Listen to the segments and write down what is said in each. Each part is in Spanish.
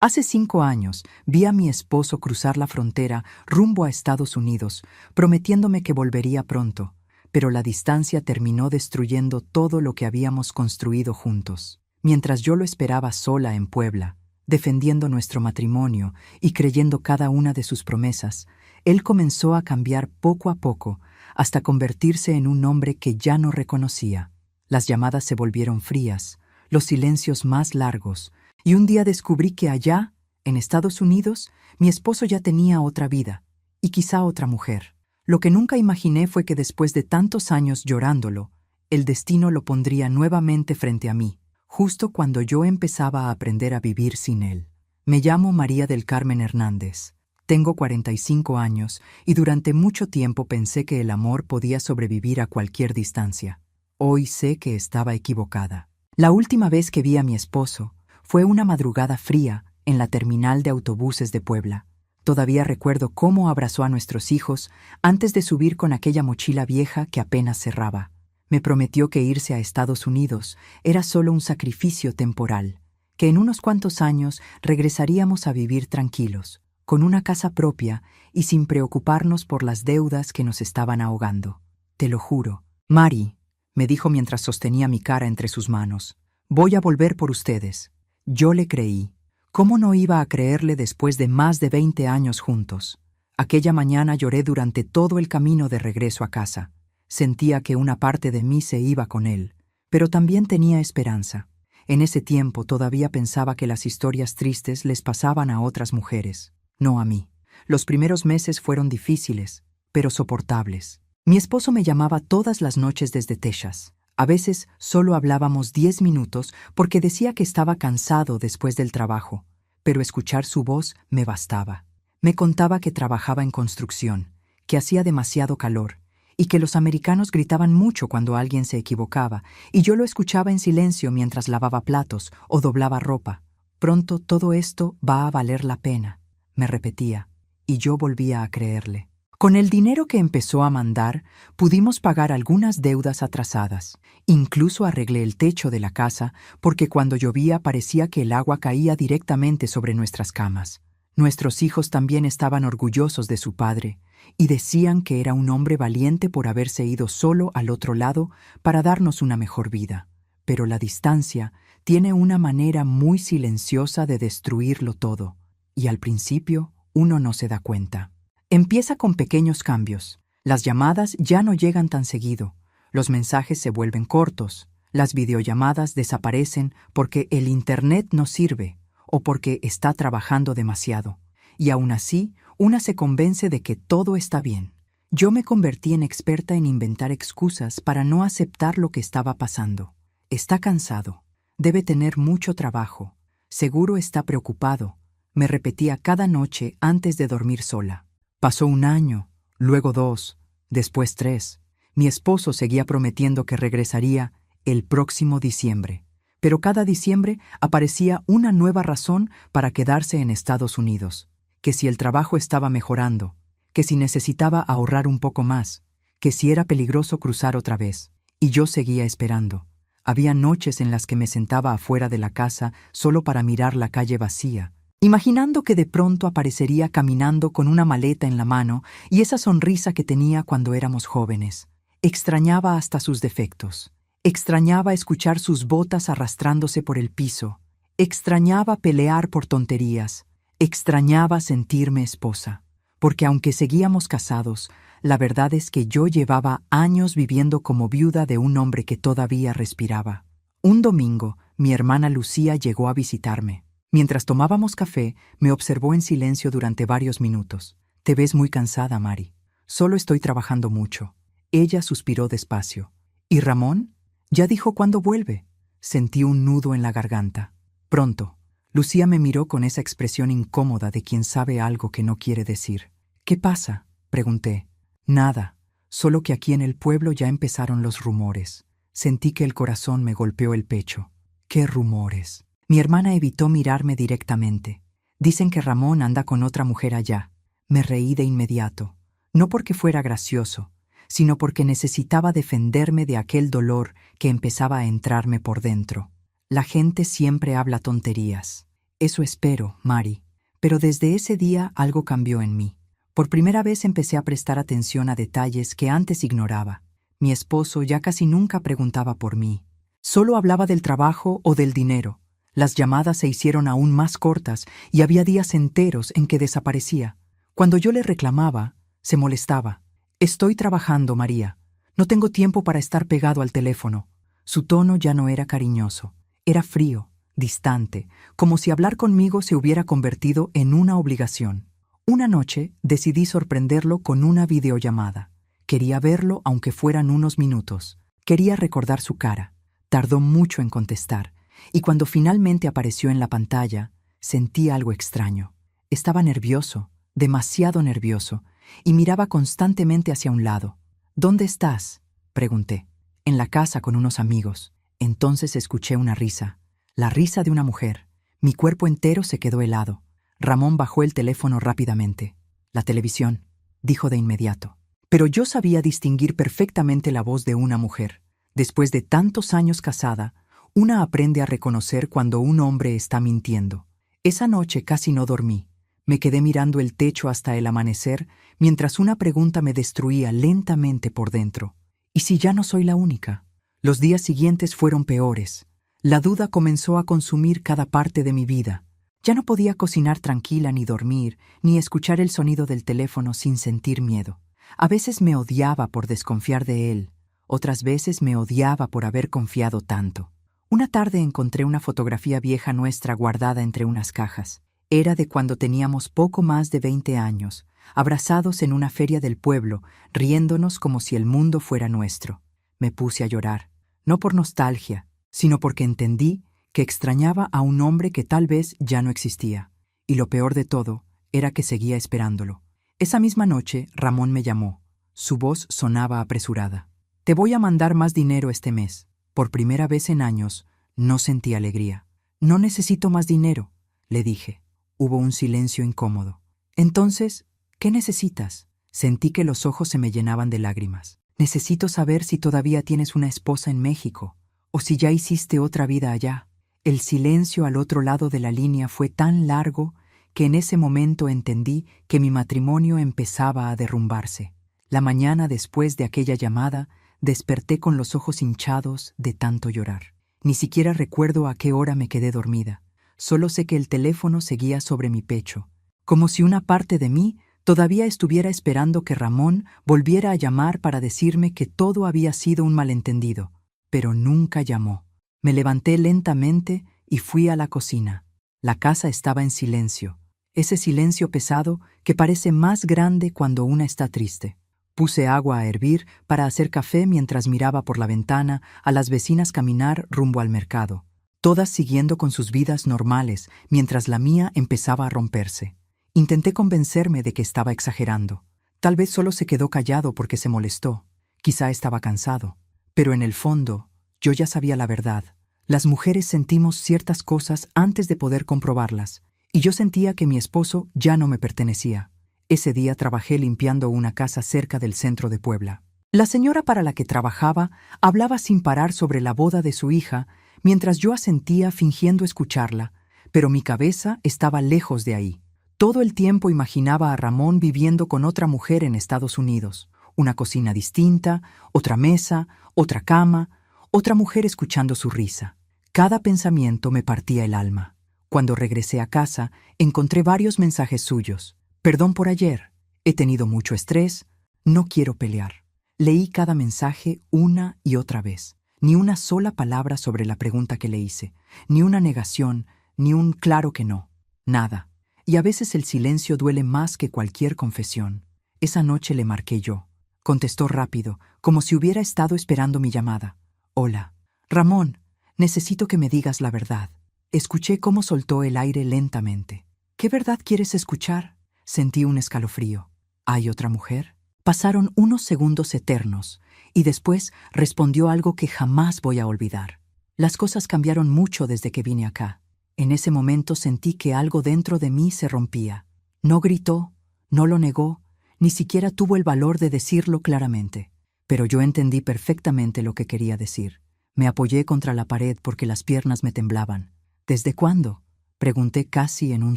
Hace 5 años vi a mi esposo cruzar la frontera rumbo a Estados Unidos, prometiéndome que volvería pronto, pero la distancia terminó destruyendo todo lo que habíamos construido juntos. Mientras yo lo esperaba sola en Puebla, defendiendo nuestro matrimonio y creyendo cada una de sus promesas, él comenzó a cambiar poco a poco hasta convertirse en un hombre que ya no reconocía. Las llamadas se volvieron frías, los silencios más largos, y un día descubrí que allá, en Estados Unidos, mi esposo ya tenía otra vida, y quizá otra mujer. Lo que nunca imaginé fue que después de tantos años llorándolo, el destino lo pondría nuevamente frente a mí, justo cuando yo empezaba a aprender a vivir sin él. Me llamo María del Carmen Hernández. Tengo 45 años y durante mucho tiempo pensé que el amor podía sobrevivir a cualquier distancia. Hoy sé que estaba equivocada. La última vez que vi a mi esposo fue una madrugada fría en la terminal de autobuses de Puebla. Todavía recuerdo cómo abrazó a nuestros hijos antes de subir con aquella mochila vieja que apenas cerraba. Me prometió que irse a Estados Unidos era solo un sacrificio temporal, que en unos cuantos años regresaríamos a vivir tranquilos, con una casa propia y sin preocuparnos por las deudas que nos estaban ahogando. Te lo juro. Mari, me dijo mientras sostenía mi cara entre sus manos, voy a volver por ustedes. Yo le creí. ¿Cómo no iba a creerle después de más de 20 años juntos? Aquella mañana lloré durante todo el camino de regreso a casa. Sentía que una parte de mí se iba con él, pero también tenía esperanza. En ese tiempo todavía pensaba que las historias tristes les pasaban a otras mujeres, no a mí. Los primeros meses fueron difíciles, pero soportables. Mi esposo me llamaba todas las noches desde Texas. A veces solo hablábamos 10 minutos porque decía que estaba cansado después del trabajo, pero escuchar su voz me bastaba. Me contaba que trabajaba en construcción, que hacía demasiado calor y que los americanos gritaban mucho cuando alguien se equivocaba, y yo lo escuchaba en silencio mientras lavaba platos o doblaba ropa. Pronto todo esto va a valer la pena, me repetía, y yo volvía a creerle. Con el dinero que empezó a mandar, pudimos pagar algunas deudas atrasadas. Incluso arreglé el techo de la casa porque cuando llovía parecía que el agua caía directamente sobre nuestras camas. Nuestros hijos también estaban orgullosos de su padre y decían que era un hombre valiente por haberse ido solo al otro lado para darnos una mejor vida. Pero la distancia tiene una manera muy silenciosa de destruirlo todo, y al principio uno no se da cuenta. Empieza con pequeños cambios. Las llamadas ya no llegan tan seguido. Los mensajes se vuelven cortos. Las videollamadas desaparecen porque el internet no sirve o porque está trabajando demasiado. Y aún así, una se convence de que todo está bien. Yo me convertí en experta en inventar excusas para no aceptar lo que estaba pasando. Está cansado. Debe tener mucho trabajo. Seguro está preocupado. Me repetía cada noche antes de dormir sola. Pasó 1 año, luego 2, después 3. Mi esposo seguía prometiendo que regresaría el próximo diciembre. Pero cada diciembre aparecía una nueva razón para quedarse en Estados Unidos. Que si el trabajo estaba mejorando, que si necesitaba ahorrar un poco más, que si era peligroso cruzar otra vez. Y yo seguía esperando. Había noches en las que me sentaba afuera de la casa solo para mirar la calle vacía, imaginando que de pronto aparecería caminando con una maleta en la mano y esa sonrisa que tenía cuando éramos jóvenes. Extrañaba hasta sus defectos. Extrañaba escuchar sus botas arrastrándose por el piso. Extrañaba pelear por tonterías. Extrañaba sentirme esposa. Porque aunque seguíamos casados, la verdad es que yo llevaba años viviendo como viuda de un hombre que todavía respiraba. Un domingo, mi hermana Lucía llegó a visitarme. Mientras tomábamos café, me observó en silencio durante varios minutos. «Te ves muy cansada, Mari». «Solo estoy trabajando mucho». Ella suspiró despacio. «¿Y Ramón? Ya dijo cuándo vuelve». Sentí un nudo en la garganta. «Pronto». Lucía me miró con esa expresión incómoda de quien sabe algo que no quiere decir. «¿Qué pasa?», pregunté. «Nada, solo que aquí en el pueblo ya empezaron los rumores». Sentí que el corazón me golpeó el pecho. «¿Qué rumores?». Mi hermana evitó mirarme directamente. «Dicen que Ramón anda con otra mujer allá». Me reí de inmediato, no porque fuera gracioso, sino porque necesitaba defenderme de aquel dolor que empezaba a entrarme por dentro. La gente siempre habla tonterías. Eso espero, Mari. Pero desde ese día algo cambió en mí. Por primera vez empecé a prestar atención a detalles que antes ignoraba. Mi esposo ya casi nunca preguntaba por mí. Solo hablaba del trabajo o del dinero. Las llamadas se hicieron aún más cortas y había días enteros en que desaparecía. Cuando yo le reclamaba, se molestaba. Estoy trabajando, María. No tengo tiempo para estar pegado al teléfono. Su tono ya no era cariñoso. Era frío, distante, como si hablar conmigo se hubiera convertido en una obligación. Una noche decidí sorprenderlo con una videollamada. Quería verlo aunque fueran unos minutos. Quería recordar su cara. Tardó mucho en contestar, y cuando finalmente apareció en la pantalla, sentí algo extraño. Estaba nervioso, demasiado nervioso, y miraba constantemente hacia un lado. ¿Dónde estás?, pregunté. En la casa con unos amigos. Entonces escuché una risa. La risa de una mujer. Mi cuerpo entero se quedó helado. Ramón bajó el teléfono rápidamente. La televisión, dijo de inmediato. Pero yo sabía distinguir perfectamente la voz de una mujer. Después de tantos años casada, una aprende a reconocer cuando un hombre está mintiendo. Esa noche casi no dormí. Me quedé mirando el techo hasta el amanecer, mientras una pregunta me destruía lentamente por dentro. ¿Y si ya no soy la única? Los días siguientes fueron peores. La duda comenzó a consumir cada parte de mi vida. Ya no podía cocinar tranquila ni dormir, ni escuchar el sonido del teléfono sin sentir miedo. A veces me odiaba por desconfiar de él. Otras veces me odiaba por haber confiado tanto. Una tarde encontré una fotografía vieja nuestra guardada entre unas cajas. Era de cuando teníamos poco más de 20 años, abrazados en una feria del pueblo, riéndonos como si el mundo fuera nuestro. Me puse a llorar, no por nostalgia, sino porque entendí que extrañaba a un hombre que tal vez ya no existía. Y lo peor de todo era que seguía esperándolo. Esa misma noche, Ramón me llamó. Su voz sonaba apresurada. «Te voy a mandar más dinero este mes». Por primera vez en años, no sentí alegría. «No necesito más dinero», le dije. Hubo un silencio incómodo. «Entonces, ¿qué necesitas?». Sentí que los ojos se me llenaban de lágrimas. «Necesito saber si todavía tienes una esposa en México, o si ya hiciste otra vida allá». El silencio al otro lado de la línea fue tan largo que en ese momento entendí que mi matrimonio empezaba a derrumbarse. La mañana después de aquella llamada, desperté con los ojos hinchados de tanto llorar. Ni siquiera recuerdo a qué hora me quedé dormida. Solo sé que el teléfono seguía sobre mi pecho, como si una parte de mí todavía estuviera esperando que Ramón volviera a llamar para decirme que todo había sido un malentendido, pero nunca llamó. Me levanté lentamente y fui a la cocina. La casa estaba en silencio, ese silencio pesado que parece más grande cuando una está triste. Puse agua a hervir para hacer café mientras miraba por la ventana a las vecinas caminar rumbo al mercado, todas siguiendo con sus vidas normales mientras la mía empezaba a romperse. Intenté convencerme de que estaba exagerando. Tal vez solo se quedó callado porque se molestó. Quizá estaba cansado. Pero en el fondo, yo ya sabía la verdad. Las mujeres sentimos ciertas cosas antes de poder comprobarlas, y yo sentía que mi esposo ya no me pertenecía. Ese día trabajé limpiando una casa cerca del centro de Puebla. La señora para la que trabajaba hablaba sin parar sobre la boda de su hija, mientras yo asentía fingiendo escucharla, pero mi cabeza estaba lejos de ahí. Todo el tiempo imaginaba a Ramón viviendo con otra mujer en Estados Unidos. Una cocina distinta, otra mesa, otra cama, otra mujer escuchando su risa. Cada pensamiento me partía el alma. Cuando regresé a casa, encontré varios mensajes suyos. «Perdón por ayer. He tenido mucho estrés. No quiero pelear». Leí cada mensaje una y otra vez. Ni una sola palabra sobre la pregunta que le hice. Ni una negación, ni un claro que no. Nada. Y a veces el silencio duele más que cualquier confesión. Esa noche le marqué yo. Contestó rápido, como si hubiera estado esperando mi llamada. «Hola. Ramón, necesito que me digas la verdad». Escuché cómo soltó el aire lentamente. «¿Qué verdad quieres escuchar?». Sentí un escalofrío. «¿Hay otra mujer?». Pasaron unos segundos eternos, y después respondió algo que jamás voy a olvidar. «Las cosas cambiaron mucho desde que vine acá». En ese momento sentí que algo dentro de mí se rompía. No gritó, no lo negó, ni siquiera tuvo el valor de decirlo claramente. Pero yo entendí perfectamente lo que quería decir. Me apoyé contra la pared porque las piernas me temblaban. «¿Desde cuándo?», Pregunté casi en un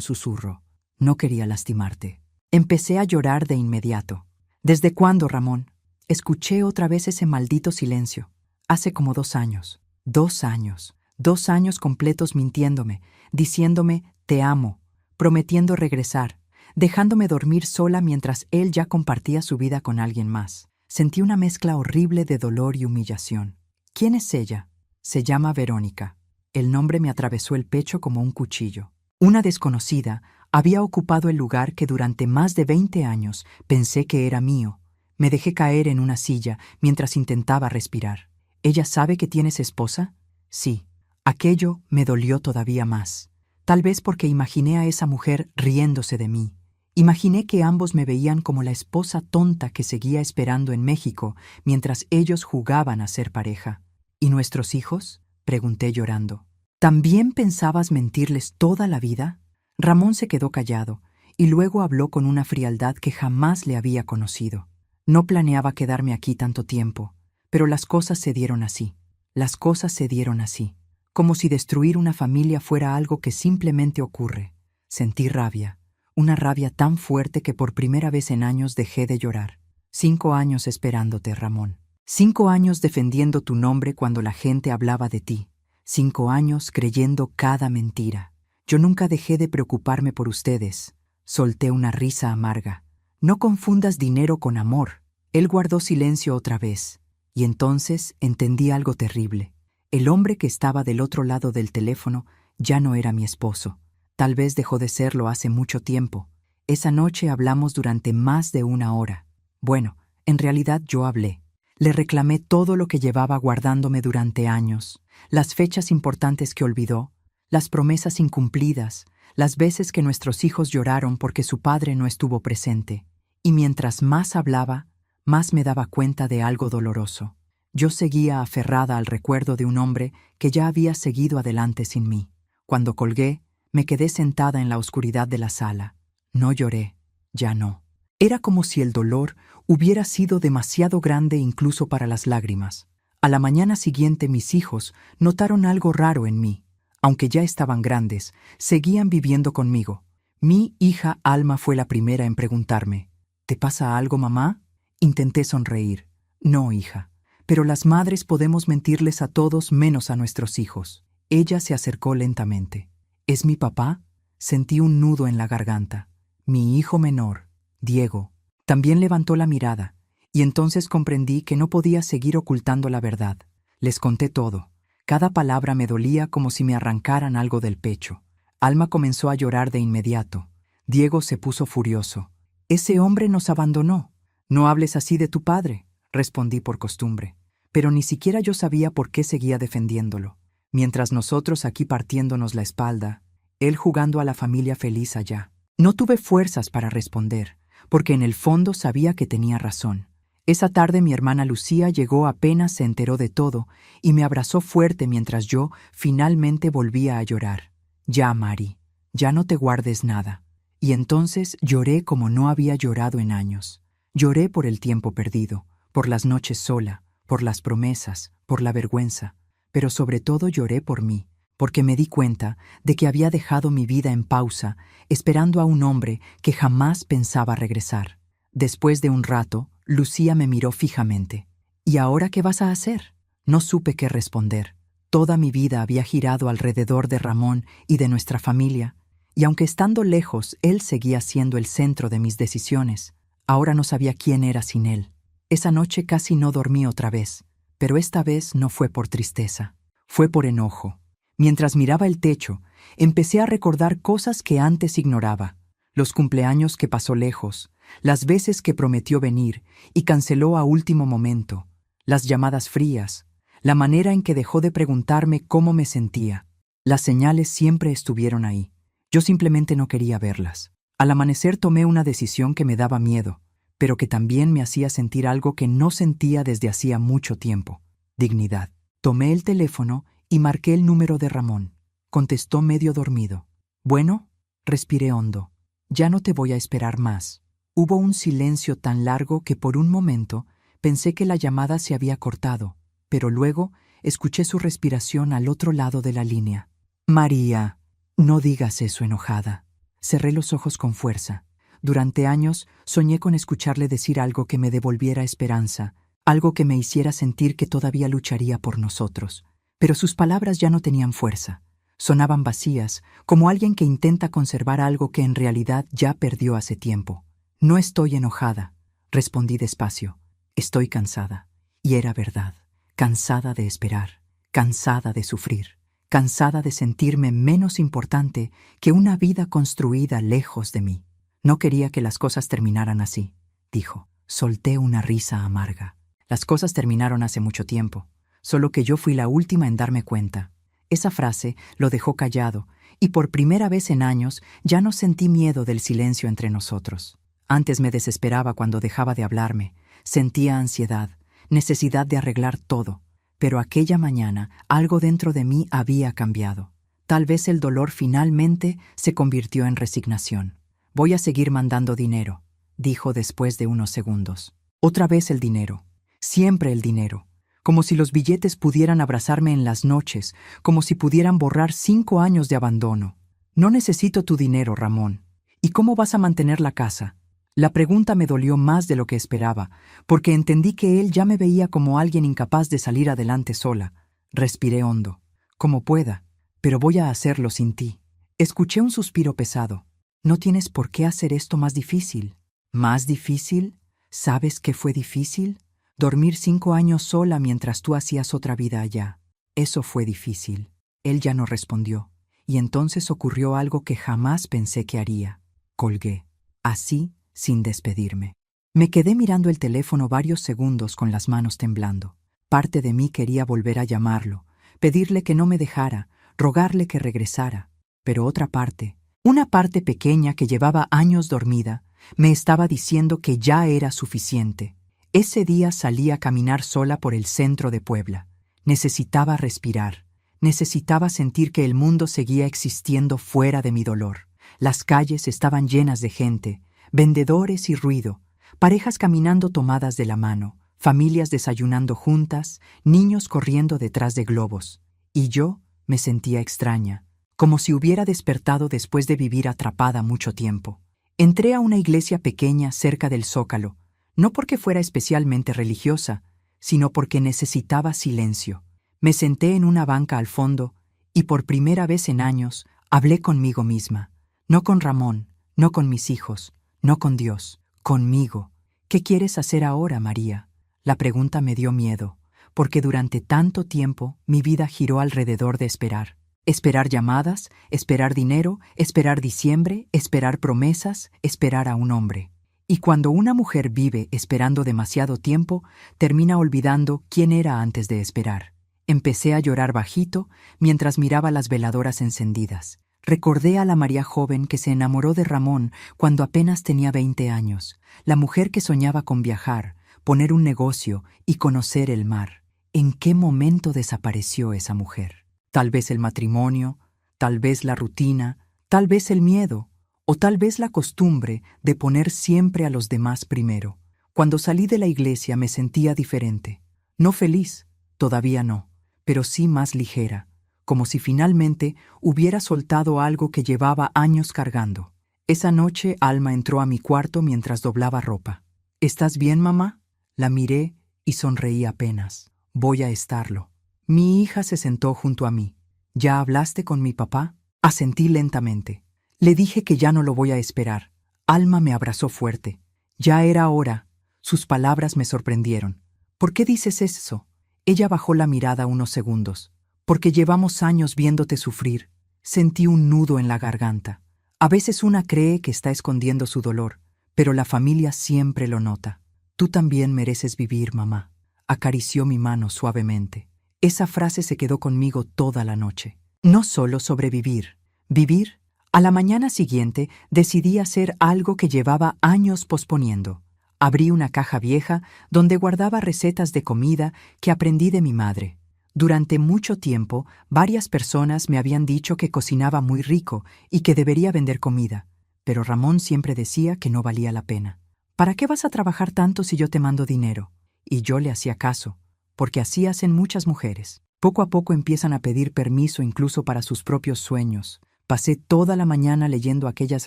susurro. No quería lastimarte. Empecé a llorar de inmediato. ¿Desde cuándo, Ramón? Escuché otra vez ese maldito silencio. Hace como 2 años. 2 años. 2 años completos mintiéndome, diciéndome te amo, prometiendo regresar, dejándome dormir sola mientras él ya compartía su vida con alguien más. Sentí una mezcla horrible de dolor y humillación. ¿Quién es ella? Se llama Verónica. El nombre me atravesó el pecho como un cuchillo. Una desconocida había ocupado el lugar que durante más de 20 años pensé que era mío. Me dejé caer en una silla mientras intentaba respirar. ¿Ella sabe que tienes esposa? Sí. Aquello me dolió todavía más. Tal vez porque imaginé a esa mujer riéndose de mí. Imaginé que ambos me veían como la esposa tonta que seguía esperando en México mientras ellos jugaban a ser pareja. ¿Y nuestros hijos? Pregunté llorando. ¿También pensabas mentirles toda la vida? Ramón se quedó callado y luego habló con una frialdad que jamás le había conocido. No planeaba quedarme aquí tanto tiempo, pero las cosas se dieron así. Las cosas se dieron así. Como si destruir una familia fuera algo que simplemente ocurre. Sentí rabia, una rabia tan fuerte que por primera vez en años dejé de llorar. 5 años esperándote, Ramón. 5 años defendiendo tu nombre cuando la gente hablaba de ti. 5 años creyendo cada mentira. Yo nunca dejé de preocuparme por ustedes. Solté una risa amarga. No confundas dinero con amor. Él guardó silencio otra vez. Y entonces entendí algo terrible. El hombre que estaba del otro lado del teléfono ya no era mi esposo. Tal vez dejó de serlo hace mucho tiempo. Esa noche hablamos durante más de 1 hora. Bueno, en realidad yo hablé. Le reclamé todo lo que llevaba guardándome durante años, las fechas importantes que olvidó, las promesas incumplidas, las veces que nuestros hijos lloraron porque su padre no estuvo presente. Y mientras más hablaba, más me daba cuenta de algo doloroso. Yo seguía aferrada al recuerdo de un hombre que ya había seguido adelante sin mí. Cuando colgué, me quedé sentada en la oscuridad de la sala. No lloré, ya no. Era como si el dolor hubiera sido demasiado grande incluso para las lágrimas. A la mañana siguiente mis hijos notaron algo raro en mí. Aunque ya estaban grandes, seguían viviendo conmigo. Mi hija Alma fue la primera en preguntarme, ¿te pasa algo, mamá? Intenté sonreír. No, hija. Pero las madres podemos mentirles a todos menos a nuestros hijos. Ella se acercó lentamente. ¿Es mi papá? Sentí un nudo en la garganta. Mi hijo menor, Diego, también levantó la mirada, y entonces comprendí que no podía seguir ocultando la verdad. Les conté todo. Cada palabra me dolía como si me arrancaran algo del pecho. Alma comenzó a llorar de inmediato. Diego se puso furioso. «Ese hombre nos abandonó. No hables así de tu padre», respondí por costumbre. Pero ni siquiera yo sabía por qué seguía defendiéndolo. Mientras nosotros aquí partiéndonos la espalda, él jugando a la familia feliz allá. No tuve fuerzas para responder, porque en el fondo sabía que tenía razón. Esa tarde mi hermana Lucía llegó apenas se enteró de todo y me abrazó fuerte mientras yo finalmente volvía a llorar. «Ya, Mari, ya no te guardes nada». Y entonces lloré como no había llorado en años. Lloré por el tiempo perdido, por las noches sola, por las promesas, por la vergüenza, pero sobre todo lloré por mí, porque me di cuenta de que había dejado mi vida en pausa, esperando a un hombre que jamás pensaba regresar. Después de un rato, Lucía me miró fijamente. «¿Y ahora qué vas a hacer?». No supe qué responder. Toda mi vida había girado alrededor de Ramón y de nuestra familia, y aunque estando lejos, él seguía siendo el centro de mis decisiones. Ahora no sabía quién era sin él. Esa noche casi no dormí otra vez, pero esta vez no fue por tristeza, fue por enojo. Mientras miraba el techo, empecé a recordar cosas que antes ignoraba. Los cumpleaños que pasó lejos, las veces que prometió venir y canceló a último momento, las llamadas frías, la manera en que dejó de preguntarme cómo me sentía. Las señales siempre estuvieron ahí. Yo simplemente no quería verlas. Al amanecer tomé una decisión que me daba miedo, pero que también me hacía sentir algo que no sentía desde hacía mucho tiempo: dignidad. Tomé el teléfono y marqué el número de Ramón. Contestó medio dormido. «Bueno», respiré hondo. «Ya no te voy a esperar más». Hubo un silencio tan largo que por un momento pensé que la llamada se había cortado, pero luego escuché su respiración al otro lado de la línea. «María». No digas eso, enojada. Cerré los ojos con fuerza. Durante años soñé con escucharle decir algo que me devolviera esperanza, algo que me hiciera sentir que todavía lucharía por nosotros. Pero sus palabras ya no tenían fuerza. Sonaban vacías, como alguien que intenta conservar algo que en realidad ya perdió hace tiempo. No estoy enojada, respondí despacio. Estoy cansada. Y era verdad. Cansada de esperar, cansada de sufrir, cansada de sentirme menos importante que una vida construida lejos de mí. No quería que las cosas terminaran así, dijo. Solté una risa amarga. Las cosas terminaron hace mucho tiempo, solo que yo fui la última en darme cuenta. Esa frase lo dejó callado, y por primera vez en años ya no sentí miedo del silencio entre nosotros. Antes me desesperaba cuando dejaba de hablarme, sentía ansiedad, necesidad de arreglar todo, pero aquella mañana algo dentro de mí había cambiado. Tal vez el dolor finalmente se convirtió en resignación. Voy a seguir mandando dinero, dijo después de unos segundos. Otra vez el dinero, siempre el dinero, como si los billetes pudieran abrazarme en las noches, como si pudieran borrar 5 años de abandono. No necesito tu dinero, Ramón. ¿Y cómo vas a mantener la casa? La pregunta me dolió más de lo que esperaba, porque entendí que él ya me veía como alguien incapaz de salir adelante sola. Respiré hondo. Como pueda, pero voy a hacerlo sin ti. Escuché un suspiro pesado. No tienes por qué hacer esto más difícil. ¿Más difícil? ¿Sabes qué fue difícil? Dormir 5 años sola mientras tú hacías otra vida allá. Eso fue difícil. Él ya no respondió, y entonces ocurrió algo que jamás pensé que haría. Colgué. Así, sin despedirme. Me quedé mirando el teléfono varios segundos con las manos temblando. Parte de mí quería volver a llamarlo, pedirle que no me dejara, rogarle que regresara. Pero otra parte, una parte pequeña que llevaba años dormida, me estaba diciendo que ya era suficiente. Ese día salí a caminar sola por el centro de Puebla. Necesitaba respirar. Necesitaba sentir que el mundo seguía existiendo fuera de mi dolor. Las calles estaban llenas de gente, vendedores y ruido, parejas caminando tomadas de la mano, familias desayunando juntas, niños corriendo detrás de globos. Y yo me sentía extraña, como si hubiera despertado después de vivir atrapada mucho tiempo. Entré a una iglesia pequeña cerca del Zócalo, no porque fuera especialmente religiosa, sino porque necesitaba silencio. Me senté en una banca al fondo y por primera vez en años hablé conmigo misma, no con Ramón, no con mis hijos, no con Dios, conmigo. ¿Qué quieres hacer ahora, María? La pregunta me dio miedo, porque durante tanto tiempo mi vida giró alrededor de esperar. Esperar llamadas, esperar dinero, esperar diciembre, esperar promesas, esperar a un hombre. Y cuando una mujer vive esperando demasiado tiempo, termina olvidando quién era antes de esperar. Empecé a llorar bajito mientras miraba las veladoras encendidas. Recordé a la María joven que se enamoró de Ramón cuando apenas tenía 20 años, la mujer que soñaba con viajar, poner un negocio y conocer el mar. ¿En qué momento desapareció esa mujer? Tal vez el matrimonio, tal vez la rutina, tal vez el miedo, o tal vez la costumbre de poner siempre a los demás primero. Cuando salí de la iglesia me sentía diferente. No feliz, todavía no, pero sí más ligera, como si finalmente hubiera soltado algo que llevaba años cargando. Esa noche Alma entró a mi cuarto mientras doblaba ropa. ¿Estás bien, mamá? La miré y sonreí apenas. Voy a estarlo. Mi hija se sentó junto a mí. ¿Ya hablaste con mi papá? Asentí lentamente. Le dije que ya no lo voy a esperar. Alma me abrazó fuerte. Ya era hora. Sus palabras me sorprendieron. ¿Por qué dices eso? Ella bajó la mirada unos segundos. Porque llevamos años viéndote sufrir. Sentí un nudo en la garganta. A veces una cree que está escondiendo su dolor, pero la familia siempre lo nota. Tú también mereces vivir, mamá. Acarició mi mano suavemente. Esa frase se quedó conmigo toda la noche. No solo sobrevivir, vivir. A la mañana siguiente decidí hacer algo que llevaba años posponiendo. Abrí una caja vieja donde guardaba recetas de comida que aprendí de mi madre. Durante mucho tiempo, varias personas me habían dicho que cocinaba muy rico y que debería vender comida, pero Ramón siempre decía que no valía la pena. ¿Para qué vas a trabajar tanto si yo te mando dinero? Y yo le hacía caso, porque así hacen muchas mujeres. Poco a poco empiezan a pedir permiso incluso para sus propios sueños, Pasé toda la mañana leyendo aquellas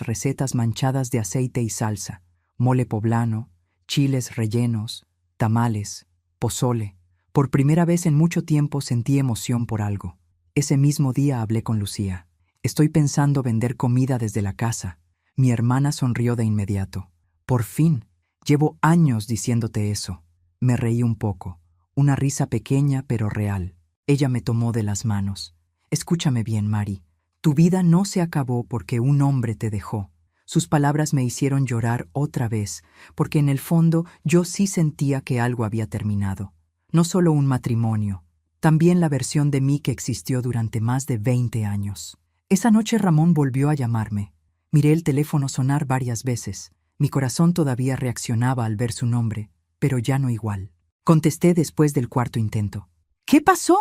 recetas manchadas de aceite y salsa, mole poblano, chiles rellenos, tamales, pozole. Por primera vez en mucho tiempo sentí emoción por algo. Ese mismo día hablé con Lucía. Estoy pensando vender comida desde la casa. Mi hermana sonrió de inmediato. Por fin, llevo años diciéndote eso. Me reí un poco, una risa pequeña pero real. Ella me tomó de las manos. Escúchame bien, Mari. Tu vida no se acabó porque un hombre te dejó. Sus palabras me hicieron llorar otra vez, porque en el fondo yo sí sentía que algo había terminado. No solo un matrimonio, también la versión de mí que existió durante más de 20 años. Esa noche Ramón volvió a llamarme. Miré el teléfono sonar varias veces. Mi corazón todavía reaccionaba al ver su nombre, pero ya no igual. Contesté después del cuarto intento. ¿Qué pasó?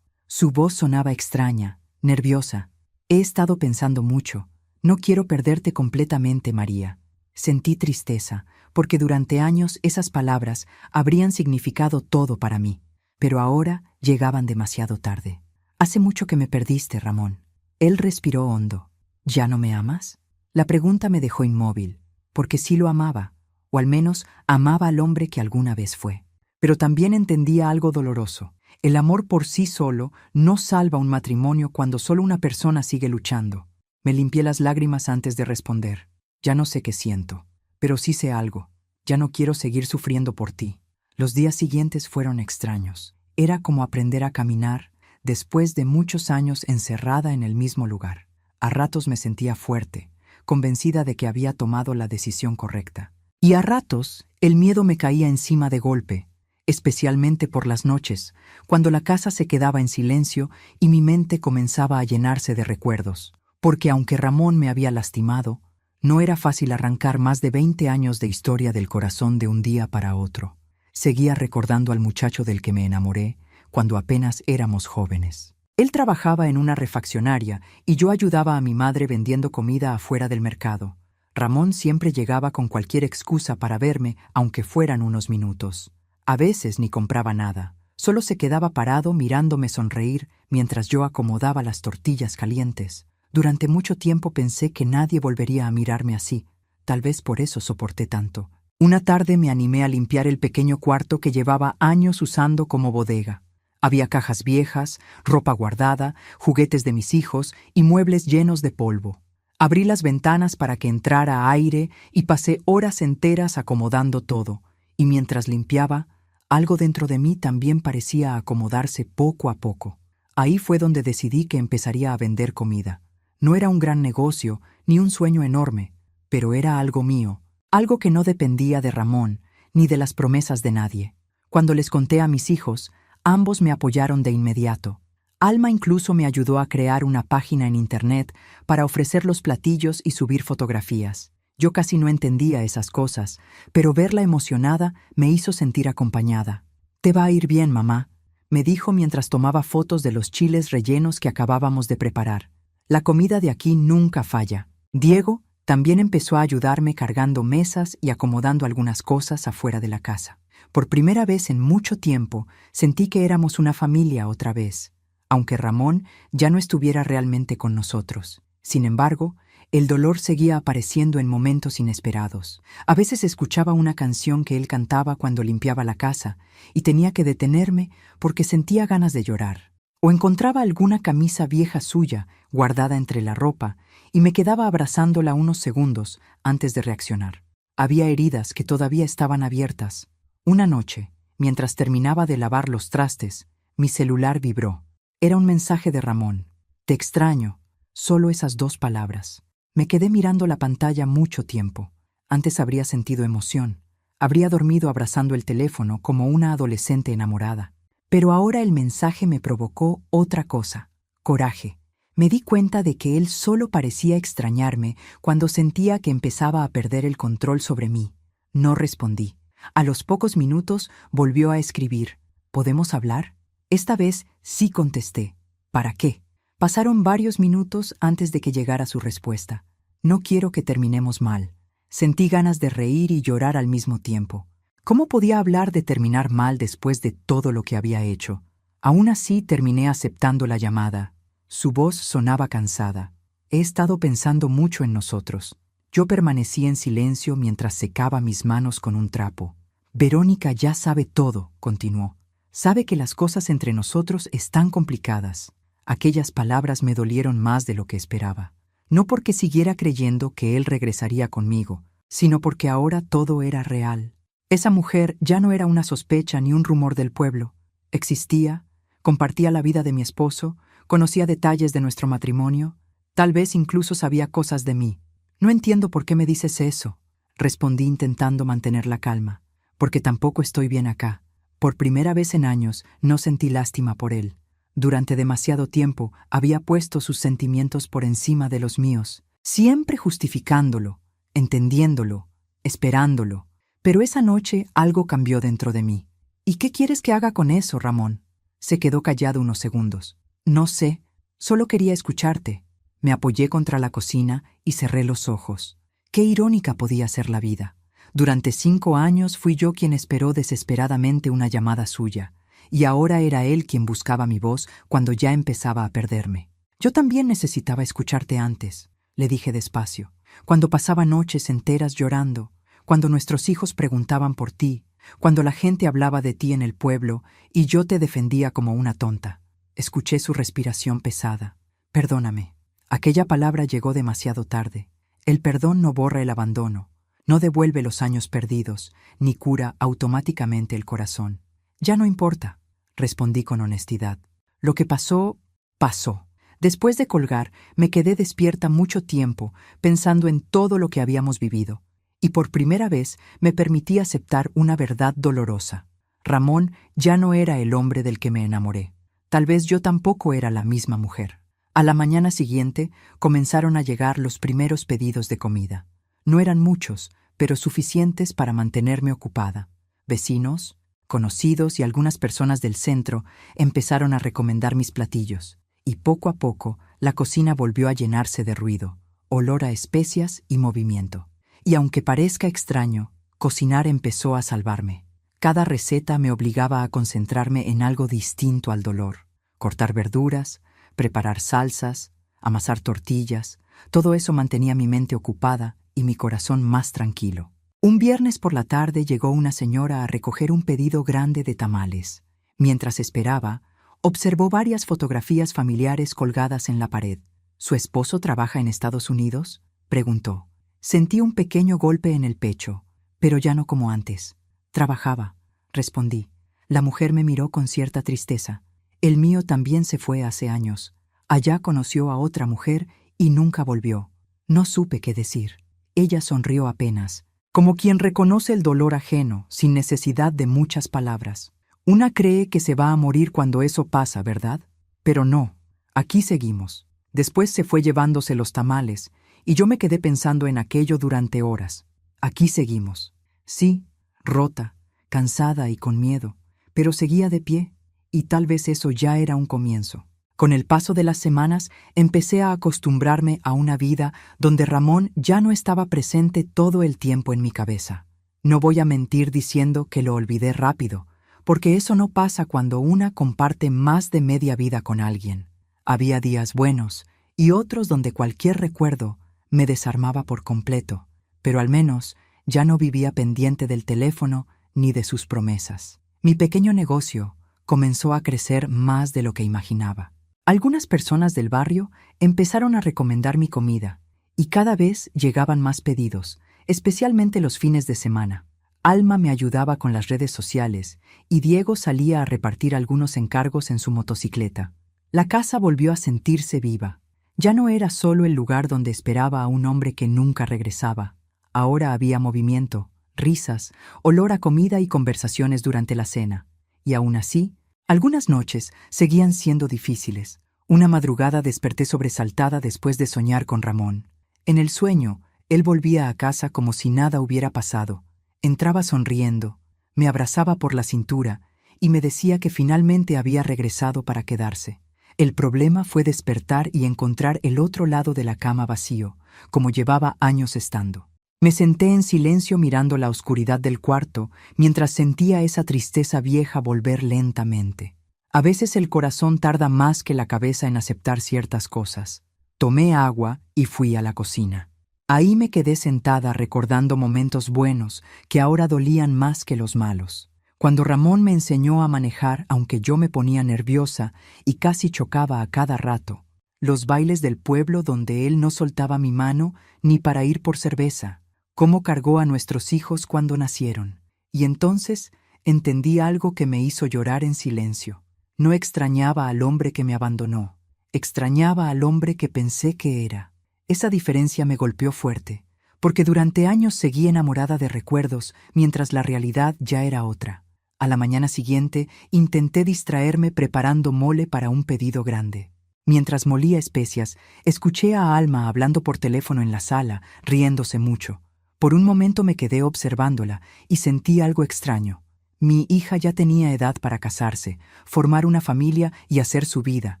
Su voz sonaba extraña, nerviosa. He estado pensando mucho. No quiero perderte completamente, María. Sentí tristeza, porque durante años esas palabras habrían significado todo para mí, pero ahora llegaban demasiado tarde. Hace mucho que me perdiste, Ramón. Él respiró hondo. ¿Ya no me amas? La pregunta me dejó inmóvil, porque sí lo amaba, o al menos amaba al hombre que alguna vez fue. Pero también entendía algo doloroso. El amor por sí solo no salva un matrimonio cuando solo una persona sigue luchando. Me limpié las lágrimas antes de responder. Ya no sé qué siento, pero sí sé algo. Ya no quiero seguir sufriendo por ti. Los días siguientes fueron extraños. Era como aprender a caminar después de muchos años encerrada en el mismo lugar. A ratos me sentía fuerte, convencida de que había tomado la decisión correcta. Y a ratos el miedo me caía encima de golpe, especialmente por las noches, cuando la casa se quedaba en silencio y mi mente comenzaba a llenarse de recuerdos. Porque aunque Ramón me había lastimado, no era fácil arrancar más de 20 años de historia del corazón de un día para otro. Seguía recordando al muchacho del que me enamoré cuando apenas éramos jóvenes. Él trabajaba en una refaccionaria y yo ayudaba a mi madre vendiendo comida afuera del mercado. Ramón siempre llegaba con cualquier excusa para verme, aunque fueran unos minutos. A veces ni compraba nada. Solo se quedaba parado mirándome sonreír mientras yo acomodaba las tortillas calientes. Durante mucho tiempo pensé que nadie volvería a mirarme así. Tal vez por eso soporté tanto. Una tarde me animé a limpiar el pequeño cuarto que llevaba años usando como bodega. Había cajas viejas, ropa guardada, juguetes de mis hijos y muebles llenos de polvo. Abrí las ventanas para que entrara aire y pasé horas enteras acomodando todo. Y mientras limpiaba, algo dentro de mí también parecía acomodarse poco a poco. Ahí fue donde decidí que empezaría a vender comida. No era un gran negocio, ni un sueño enorme, pero era algo mío, algo que no dependía de Ramón, ni de las promesas de nadie. Cuando les conté a mis hijos, ambos me apoyaron de inmediato. Alma incluso me ayudó a crear una página en internet para ofrecer los platillos y subir fotografías. Yo casi no entendía esas cosas, pero verla emocionada me hizo sentir acompañada. «Te va a ir bien, mamá», me dijo mientras tomaba fotos de los chiles rellenos que acabábamos de preparar. La comida de aquí nunca falla. Diego también empezó a ayudarme cargando mesas y acomodando algunas cosas afuera de la casa. Por primera vez en mucho tiempo sentí que éramos una familia otra vez, aunque Ramón ya no estuviera realmente con nosotros. Sin embargo, el dolor seguía apareciendo en momentos inesperados. A veces escuchaba una canción que él cantaba cuando limpiaba la casa y tenía que detenerme porque sentía ganas de llorar. O encontraba alguna camisa vieja suya guardada entre la ropa y me quedaba abrazándola unos segundos antes de reaccionar. Había heridas que todavía estaban abiertas. Una noche, mientras terminaba de lavar los trastes, mi celular vibró. Era un mensaje de Ramón. «Te extraño», solo esas 2 palabras. Me quedé mirando la pantalla mucho tiempo. Antes habría sentido emoción. Habría dormido abrazando el teléfono como una adolescente enamorada. Pero ahora el mensaje me provocó otra cosa, coraje. Me di cuenta de que él solo parecía extrañarme cuando sentía que empezaba a perder el control sobre mí. No respondí. A los pocos minutos volvió a escribir. «¿Podemos hablar?». Esta vez sí contesté. «¿Para qué?». Pasaron varios minutos antes de que llegara su respuesta. «No quiero que terminemos mal». Sentí ganas de reír y llorar al mismo tiempo. ¿Cómo podía hablar de terminar mal después de todo lo que había hecho? Aún así terminé aceptando la llamada. Su voz sonaba cansada. He estado pensando mucho en nosotros. Yo permanecí en silencio mientras secaba mis manos con un trapo. Verónica ya sabe todo, continuó. Sabe que las cosas entre nosotros están complicadas. Aquellas palabras me dolieron más de lo que esperaba. No porque siguiera creyendo que él regresaría conmigo, sino porque ahora todo era real. Esa mujer ya no era una sospecha ni un rumor del pueblo. Existía, compartía la vida de mi esposo, conocía detalles de nuestro matrimonio, tal vez incluso sabía cosas de mí. No entiendo por qué me dices eso, respondí intentando mantener la calma, porque tampoco estoy bien acá. Por primera vez en años no sentí lástima por él. Durante demasiado tiempo había puesto sus sentimientos por encima de los míos, siempre justificándolo, entendiéndolo, esperándolo. Pero esa noche algo cambió dentro de mí. ¿Y qué quieres que haga con eso, Ramón? Se quedó callado unos segundos. No sé, solo quería escucharte. Me apoyé contra la cocina y cerré los ojos. Qué irónica podía ser la vida. Durante 5 años fui yo quien esperó desesperadamente una llamada suya, y ahora era él quien buscaba mi voz cuando ya empezaba a perderme. Yo también necesitaba escucharte antes, le dije despacio, cuando pasaba noches enteras llorando, cuando nuestros hijos preguntaban por ti, cuando la gente hablaba de ti en el pueblo y yo te defendía como una tonta. Escuché su respiración pesada. Perdóname. Aquella palabra llegó demasiado tarde. El perdón no borra el abandono, no devuelve los años perdidos, ni cura automáticamente el corazón. Ya no importa, respondí con honestidad. Lo que pasó, pasó. Después de colgar, me quedé despierta mucho tiempo pensando en todo lo que habíamos vivido. Y por primera vez me permití aceptar una verdad dolorosa. Ramón ya no era el hombre del que me enamoré. Tal vez yo tampoco era la misma mujer. A la mañana siguiente comenzaron a llegar los primeros pedidos de comida. No eran muchos, pero suficientes para mantenerme ocupada. Vecinos, conocidos y algunas personas del centro empezaron a recomendar mis platillos, y poco a poco la cocina volvió a llenarse de ruido, olor a especias y movimiento. Y aunque parezca extraño, cocinar empezó a salvarme. Cada receta me obligaba a concentrarme en algo distinto al dolor. Cortar verduras, preparar salsas, amasar tortillas, todo eso mantenía mi mente ocupada y mi corazón más tranquilo. Un viernes por la tarde llegó una señora a recoger un pedido grande de tamales. Mientras esperaba, observó varias fotografías familiares colgadas en la pared. ¿Su esposo trabaja en Estados Unidos?, preguntó. Sentí un pequeño golpe en el pecho, pero ya no como antes. Trabajaba, respondí. La mujer me miró con cierta tristeza. El mío también se fue hace años. Allá conoció a otra mujer y nunca volvió. No supe qué decir. Ella sonrió apenas, como quien reconoce el dolor ajeno, sin necesidad de muchas palabras. Una cree que se va a morir cuando eso pasa, ¿verdad? Pero no, aquí seguimos. Después se fue llevándose los tamales, y yo me quedé pensando en aquello durante horas. Aquí seguimos. Sí, rota, cansada y con miedo, pero seguía de pie, y tal vez eso ya era un comienzo. Con el paso de las semanas, empecé a acostumbrarme a una vida donde Ramón ya no estaba presente todo el tiempo en mi cabeza. No voy a mentir diciendo que lo olvidé rápido, porque eso no pasa cuando una comparte más de media vida con alguien. Había días buenos y otros donde cualquier recuerdo me desarmaba por completo, pero al menos ya no vivía pendiente del teléfono ni de sus promesas. Mi pequeño negocio comenzó a crecer más de lo que imaginaba. Algunas personas del barrio empezaron a recomendar mi comida, y cada vez llegaban más pedidos, especialmente los fines de semana. Alma me ayudaba con las redes sociales, y Diego salía a repartir algunos encargos en su motocicleta. La casa volvió a sentirse viva. Ya no era solo el lugar donde esperaba a un hombre que nunca regresaba. Ahora había movimiento, risas, olor a comida y conversaciones durante la cena. Y aún así, algunas noches seguían siendo difíciles. Una madrugada desperté sobresaltada después de soñar con Ramón. En el sueño, él volvía a casa como si nada hubiera pasado. Entraba sonriendo, me abrazaba por la cintura y me decía que finalmente había regresado para quedarse. El problema fue despertar y encontrar el otro lado de la cama vacío, como llevaba años estando. Me senté en silencio mirando la oscuridad del cuarto, mientras sentía esa tristeza vieja volver lentamente. A veces el corazón tarda más que la cabeza en aceptar ciertas cosas. Tomé agua y fui a la cocina. Ahí me quedé sentada recordando momentos buenos que ahora dolían más que los malos. Cuando Ramón me enseñó a manejar, aunque yo me ponía nerviosa y casi chocaba a cada rato. Los bailes del pueblo donde él no soltaba mi mano ni para ir por cerveza. Cómo cargó a nuestros hijos cuando nacieron. Y entonces entendí algo que me hizo llorar en silencio. No extrañaba al hombre que me abandonó. Extrañaba al hombre que pensé que era. Esa diferencia me golpeó fuerte, porque durante años seguí enamorada de recuerdos, mientras la realidad ya era otra. A la mañana siguiente intenté distraerme preparando mole para un pedido grande. Mientras molía especias, escuché a Alma hablando por teléfono en la sala, riéndose mucho. Por un momento me quedé observándola y sentí algo extraño. Mi hija ya tenía edad para casarse, formar una familia y hacer su vida,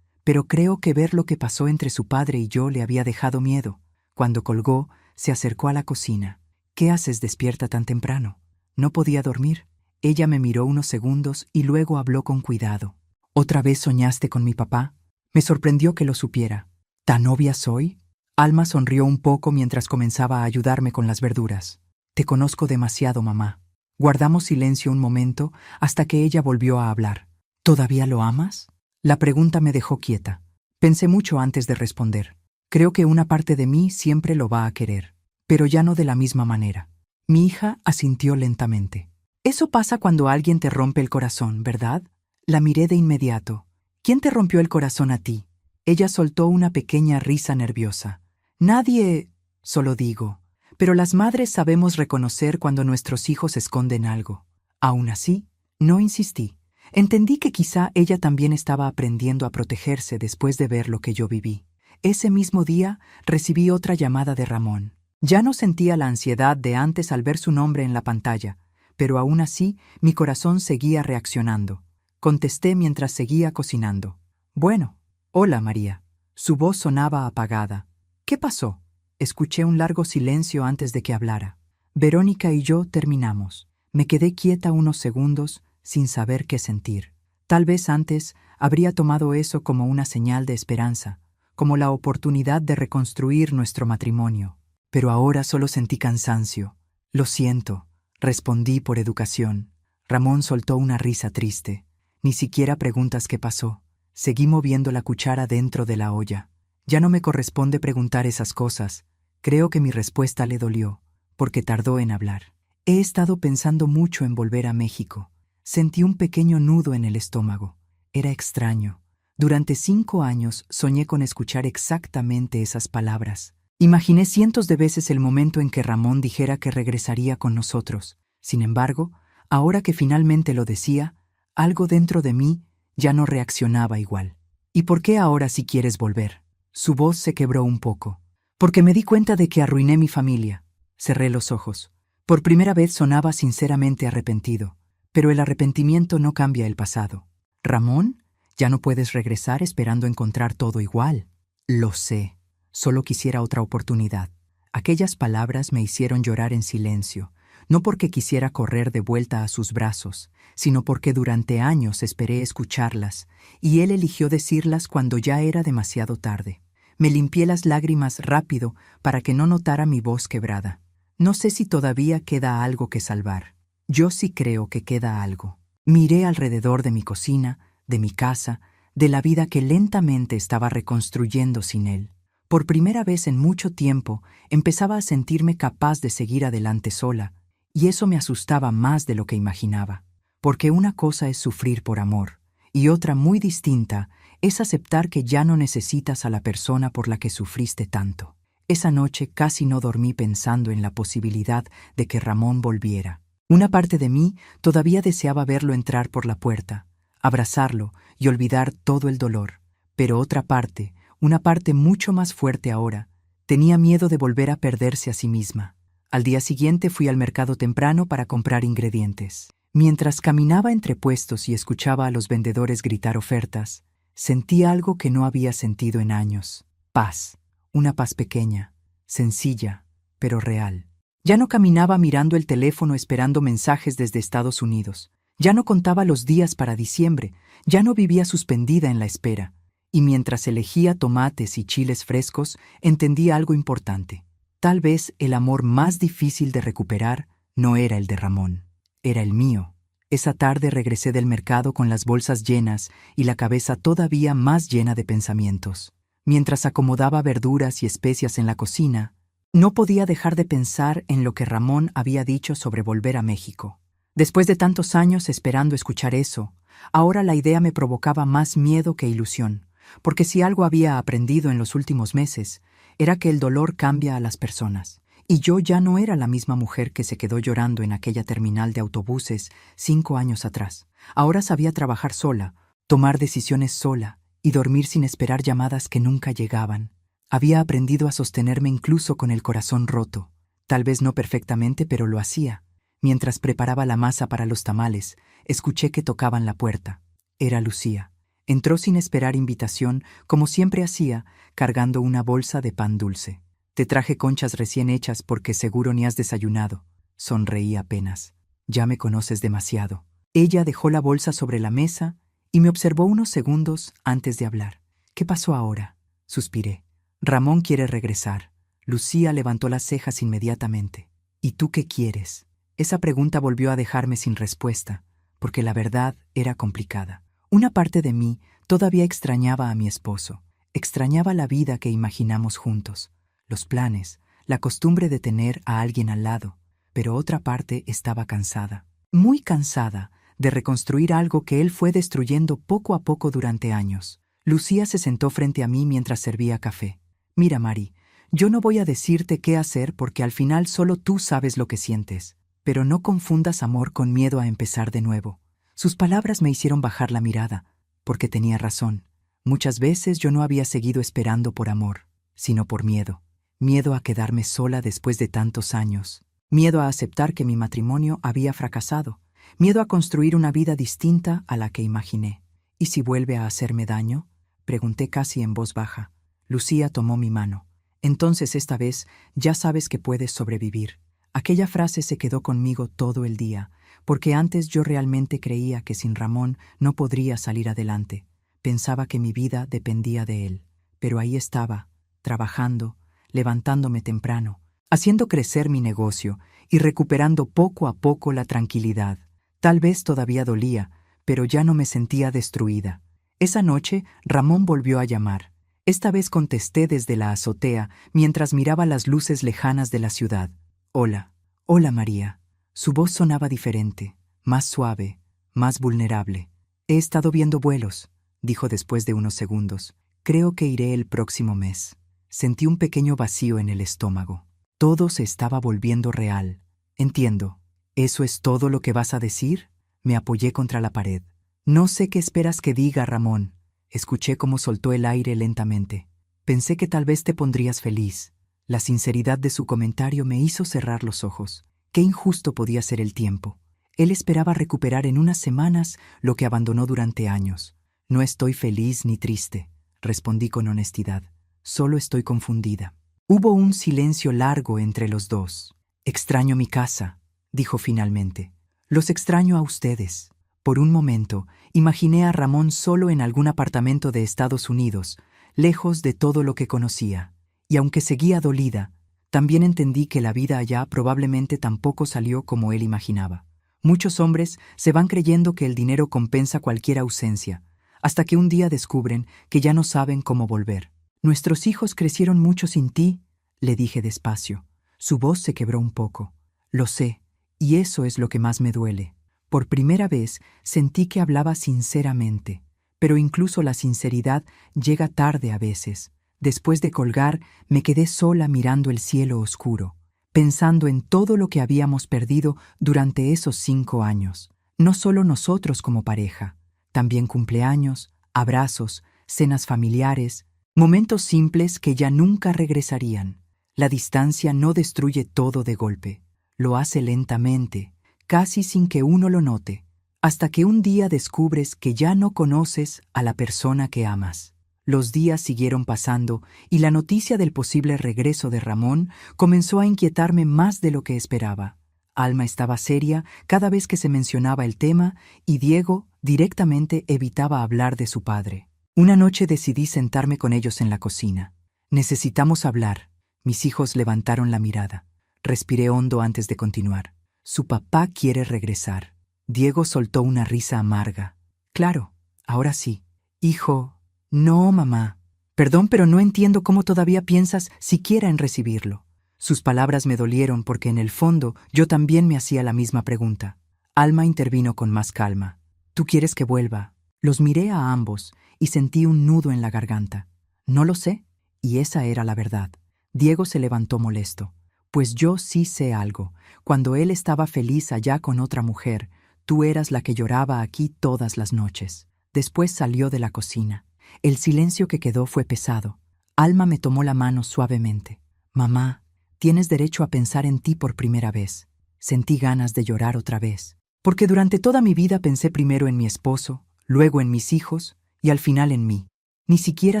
pero creo que ver lo que pasó entre su padre y yo le había dejado miedo. Cuando colgó, se acercó a la cocina. «¿Qué haces despierta tan temprano?» No podía dormir. Ella me miró unos segundos y luego habló con cuidado. «¿Otra vez soñaste con mi papá?» Me sorprendió que lo supiera. «¿Tan obvia soy?» Alma sonrió un poco mientras comenzaba a ayudarme con las verduras. «Te conozco demasiado, mamá». Guardamos silencio un momento hasta que ella volvió a hablar. «¿Todavía lo amas?» La pregunta me dejó quieta. Pensé mucho antes de responder. Creo que una parte de mí siempre lo va a querer, pero ya no de la misma manera. Mi hija asintió lentamente. «Eso pasa cuando alguien te rompe el corazón, ¿verdad?» La miré de inmediato. «¿Quién te rompió el corazón a ti?» Ella soltó una pequeña risa nerviosa. «Nadie, solo digo. Pero las madres sabemos reconocer cuando nuestros hijos esconden algo». Aún así, no insistí. Entendí que quizá ella también estaba aprendiendo a protegerse después de ver lo que yo viví. Ese mismo día recibí otra llamada de Ramón. Ya no sentía la ansiedad de antes al ver su nombre en la pantalla, pero aún así mi corazón seguía reaccionando. Contesté mientras seguía cocinando. «Bueno, hola María». Su voz sonaba apagada. «¿Qué pasó?» Escuché un largo silencio antes de que hablara. Verónica y yo terminamos. Me quedé quieta unos segundos sin saber qué sentir. Tal vez antes habría tomado eso como una señal de esperanza, como la oportunidad de reconstruir nuestro matrimonio. Pero ahora solo sentí cansancio. «Lo siento», respondí por educación. Ramón soltó una risa triste. «Ni siquiera preguntas qué pasó». Seguí moviendo la cuchara dentro de la olla. Ya no me corresponde preguntar esas cosas. Creo que mi respuesta le dolió, porque tardó en hablar. «He estado pensando mucho en volver a México». Sentí un pequeño nudo en el estómago. Era extraño. Durante 5 años soñé con escuchar exactamente esas palabras. Imaginé cientos de veces el momento en que Ramón dijera que regresaría con nosotros. Sin embargo, ahora que finalmente lo decía, algo dentro de mí ya no reaccionaba igual. «¿Y por qué ahora sí quieres volver?» Su voz se quebró un poco. «Porque me di cuenta de que arruiné mi familia». Cerré los ojos. Por primera vez sonaba sinceramente arrepentido. Pero el arrepentimiento no cambia el pasado. «¿Ramón? Ya no puedes regresar esperando encontrar todo igual». «Lo sé. Solo quisiera otra oportunidad». Aquellas palabras me hicieron llorar en silencio, no porque quisiera correr de vuelta a sus brazos, sino porque durante años esperé escucharlas, y él eligió decirlas cuando ya era demasiado tarde. Me limpié las lágrimas rápido para que no notara mi voz quebrada. No sé si todavía queda algo que salvar. Yo sí creo que queda algo. Miré alrededor de mi cocina, de mi casa, de la vida que lentamente estaba reconstruyendo sin él. Por primera vez en mucho tiempo empezaba a sentirme capaz de seguir adelante sola, y eso me asustaba más de lo que imaginaba. Porque una cosa es sufrir por amor, y otra muy distinta es aceptar que ya no necesitas a la persona por la que sufriste tanto. Esa noche casi no dormí pensando en la posibilidad de que Ramón volviera. Una parte de mí todavía deseaba verlo entrar por la puerta, abrazarlo y olvidar todo el dolor. Pero otra parte, una parte mucho más fuerte ahora, tenía miedo de volver a perderse a sí misma. Al día siguiente fui al mercado temprano para comprar ingredientes. Mientras caminaba entre puestos y escuchaba a los vendedores gritar ofertas, sentí algo que no había sentido en años. Paz. Una paz pequeña, sencilla, pero real. Ya no caminaba mirando el teléfono esperando mensajes desde Estados Unidos. Ya no contaba los días para diciembre. Ya no vivía suspendida en la espera. Y mientras elegía tomates y chiles frescos, entendí algo importante. Tal vez el amor más difícil de recuperar no era el de Ramón, era el mío. Esa tarde regresé del mercado con las bolsas llenas y la cabeza todavía más llena de pensamientos. Mientras acomodaba verduras y especias en la cocina, no podía dejar de pensar en lo que Ramón había dicho sobre volver a México. Después de tantos años esperando escuchar eso, ahora la idea me provocaba más miedo que ilusión, porque si algo había aprendido en los últimos meses, era que el dolor cambia a las personas. Y yo ya no era la misma mujer que se quedó llorando en aquella terminal de autobuses 5 años atrás. Ahora sabía trabajar sola, tomar decisiones sola y dormir sin esperar llamadas que nunca llegaban. Había aprendido a sostenerme incluso con el corazón roto. Tal vez no perfectamente, pero lo hacía. Mientras preparaba la masa para los tamales, escuché que tocaban la puerta. Era Lucía. Entró sin esperar invitación, como siempre hacía, cargando una bolsa de pan dulce. Te traje conchas recién hechas porque seguro ni has desayunado. Sonreí apenas. Ya me conoces demasiado. Ella dejó la bolsa sobre la mesa y me observó unos segundos antes de hablar. ¿Qué pasó ahora? Suspiré. Ramón quiere regresar. Lucía levantó las cejas inmediatamente. ¿Y tú qué quieres? Esa pregunta volvió a dejarme sin respuesta, porque la verdad era complicada. Una parte de mí todavía extrañaba a mi esposo. Extrañaba la vida que imaginamos juntos, los planes, la costumbre de tener a alguien al lado. Pero otra parte estaba cansada, muy cansada, de reconstruir algo que él fue destruyendo poco a poco durante años. Lucía se sentó frente a mí mientras servía café. Mira, Mari, yo no voy a decirte qué hacer porque al final solo tú sabes lo que sientes. Pero no confundas amor con miedo a empezar de nuevo. Sus palabras me hicieron bajar la mirada, porque tenía razón. Muchas veces yo no había seguido esperando por amor, sino por miedo. Miedo a quedarme sola después de tantos años. Miedo a aceptar que mi matrimonio había fracasado. Miedo a construir una vida distinta a la que imaginé. ¿Y si vuelve a hacerme daño? Pregunté casi en voz baja. Lucía tomó mi mano. Entonces esta vez ya sabes que puedes sobrevivir. Aquella frase se quedó conmigo todo el día, porque antes yo realmente creía que sin Ramón no podría salir adelante. Pensaba que mi vida dependía de él. Pero ahí estaba, trabajando, levantándome temprano, haciendo crecer mi negocio y recuperando poco a poco la tranquilidad. Tal vez todavía dolía, pero ya no me sentía destruida. Esa noche, Ramón volvió a llamar. Esta vez contesté desde la azotea mientras miraba las luces lejanas de la ciudad. Hola, hola María. Su voz sonaba diferente, más suave, más vulnerable. He estado viendo vuelos, dijo después de unos segundos. Creo que iré el próximo mes. Sentí un pequeño vacío en el estómago. Todo se estaba volviendo real. Entiendo. ¿Eso es todo lo que vas a decir? Me apoyé contra la pared. No sé qué esperas que diga, Ramón. Escuché cómo soltó el aire lentamente. Pensé que tal vez te pondrías feliz. La sinceridad de su comentario me hizo cerrar los ojos. Qué injusto podía ser el tiempo. Él esperaba recuperar en unas semanas lo que abandonó durante años. No estoy feliz ni triste, respondí con honestidad. Solo estoy confundida. Hubo un silencio largo entre los dos. Extraño mi casa, dijo finalmente. Los extraño a ustedes. Por un momento, imaginé a Ramón solo en algún apartamento de Estados Unidos, lejos de todo lo que conocía. Y aunque seguía dolida, también entendí que la vida allá probablemente tampoco salió como él imaginaba. Muchos hombres se van creyendo que el dinero compensa cualquier ausencia, hasta que un día descubren que ya no saben cómo volver. Nuestros hijos crecieron mucho sin ti, le dije despacio. Su voz se quebró un poco. Lo sé, y eso es lo que más me duele. Por primera vez sentí que hablaba sinceramente, pero incluso la sinceridad llega tarde a veces. Después de colgar, me quedé sola mirando el cielo oscuro, pensando en todo lo que habíamos perdido durante esos 5 años. No solo nosotros como pareja, también cumpleaños, abrazos, cenas familiares, momentos simples que ya nunca regresarían. La distancia no destruye todo de golpe, lo hace lentamente, casi sin que uno lo note, hasta que un día descubres que ya no conoces a la persona que amas. Los días siguieron pasando y la noticia del posible regreso de Ramón comenzó a inquietarme más de lo que esperaba. Alma estaba seria cada vez que se mencionaba el tema y Diego directamente evitaba hablar de su padre. Una noche decidí sentarme con ellos en la cocina. Necesitamos hablar. Mis hijos levantaron la mirada. Respiré hondo antes de continuar. Su papá quiere regresar. Diego soltó una risa amarga. Claro, ahora sí. Hijo, no, mamá. Perdón, pero no entiendo cómo todavía piensas siquiera en recibirlo. Sus palabras me dolieron porque en el fondo yo también me hacía la misma pregunta. Alma intervino con más calma. ¿Tú quieres que vuelva? Los miré a ambos y sentí un nudo en la garganta. No lo sé, y esa era la verdad. Diego se levantó molesto. Pues yo sí sé algo. Cuando él estaba feliz allá con otra mujer, tú eras la que lloraba aquí todas las noches. Después salió de la cocina. El silencio que quedó fue pesado. Alma me tomó la mano suavemente. Mamá, tienes derecho a pensar en ti por primera vez. Sentí ganas de llorar otra vez. Porque durante toda mi vida pensé primero en mi esposo, luego en mis hijos y al final en mí. Ni siquiera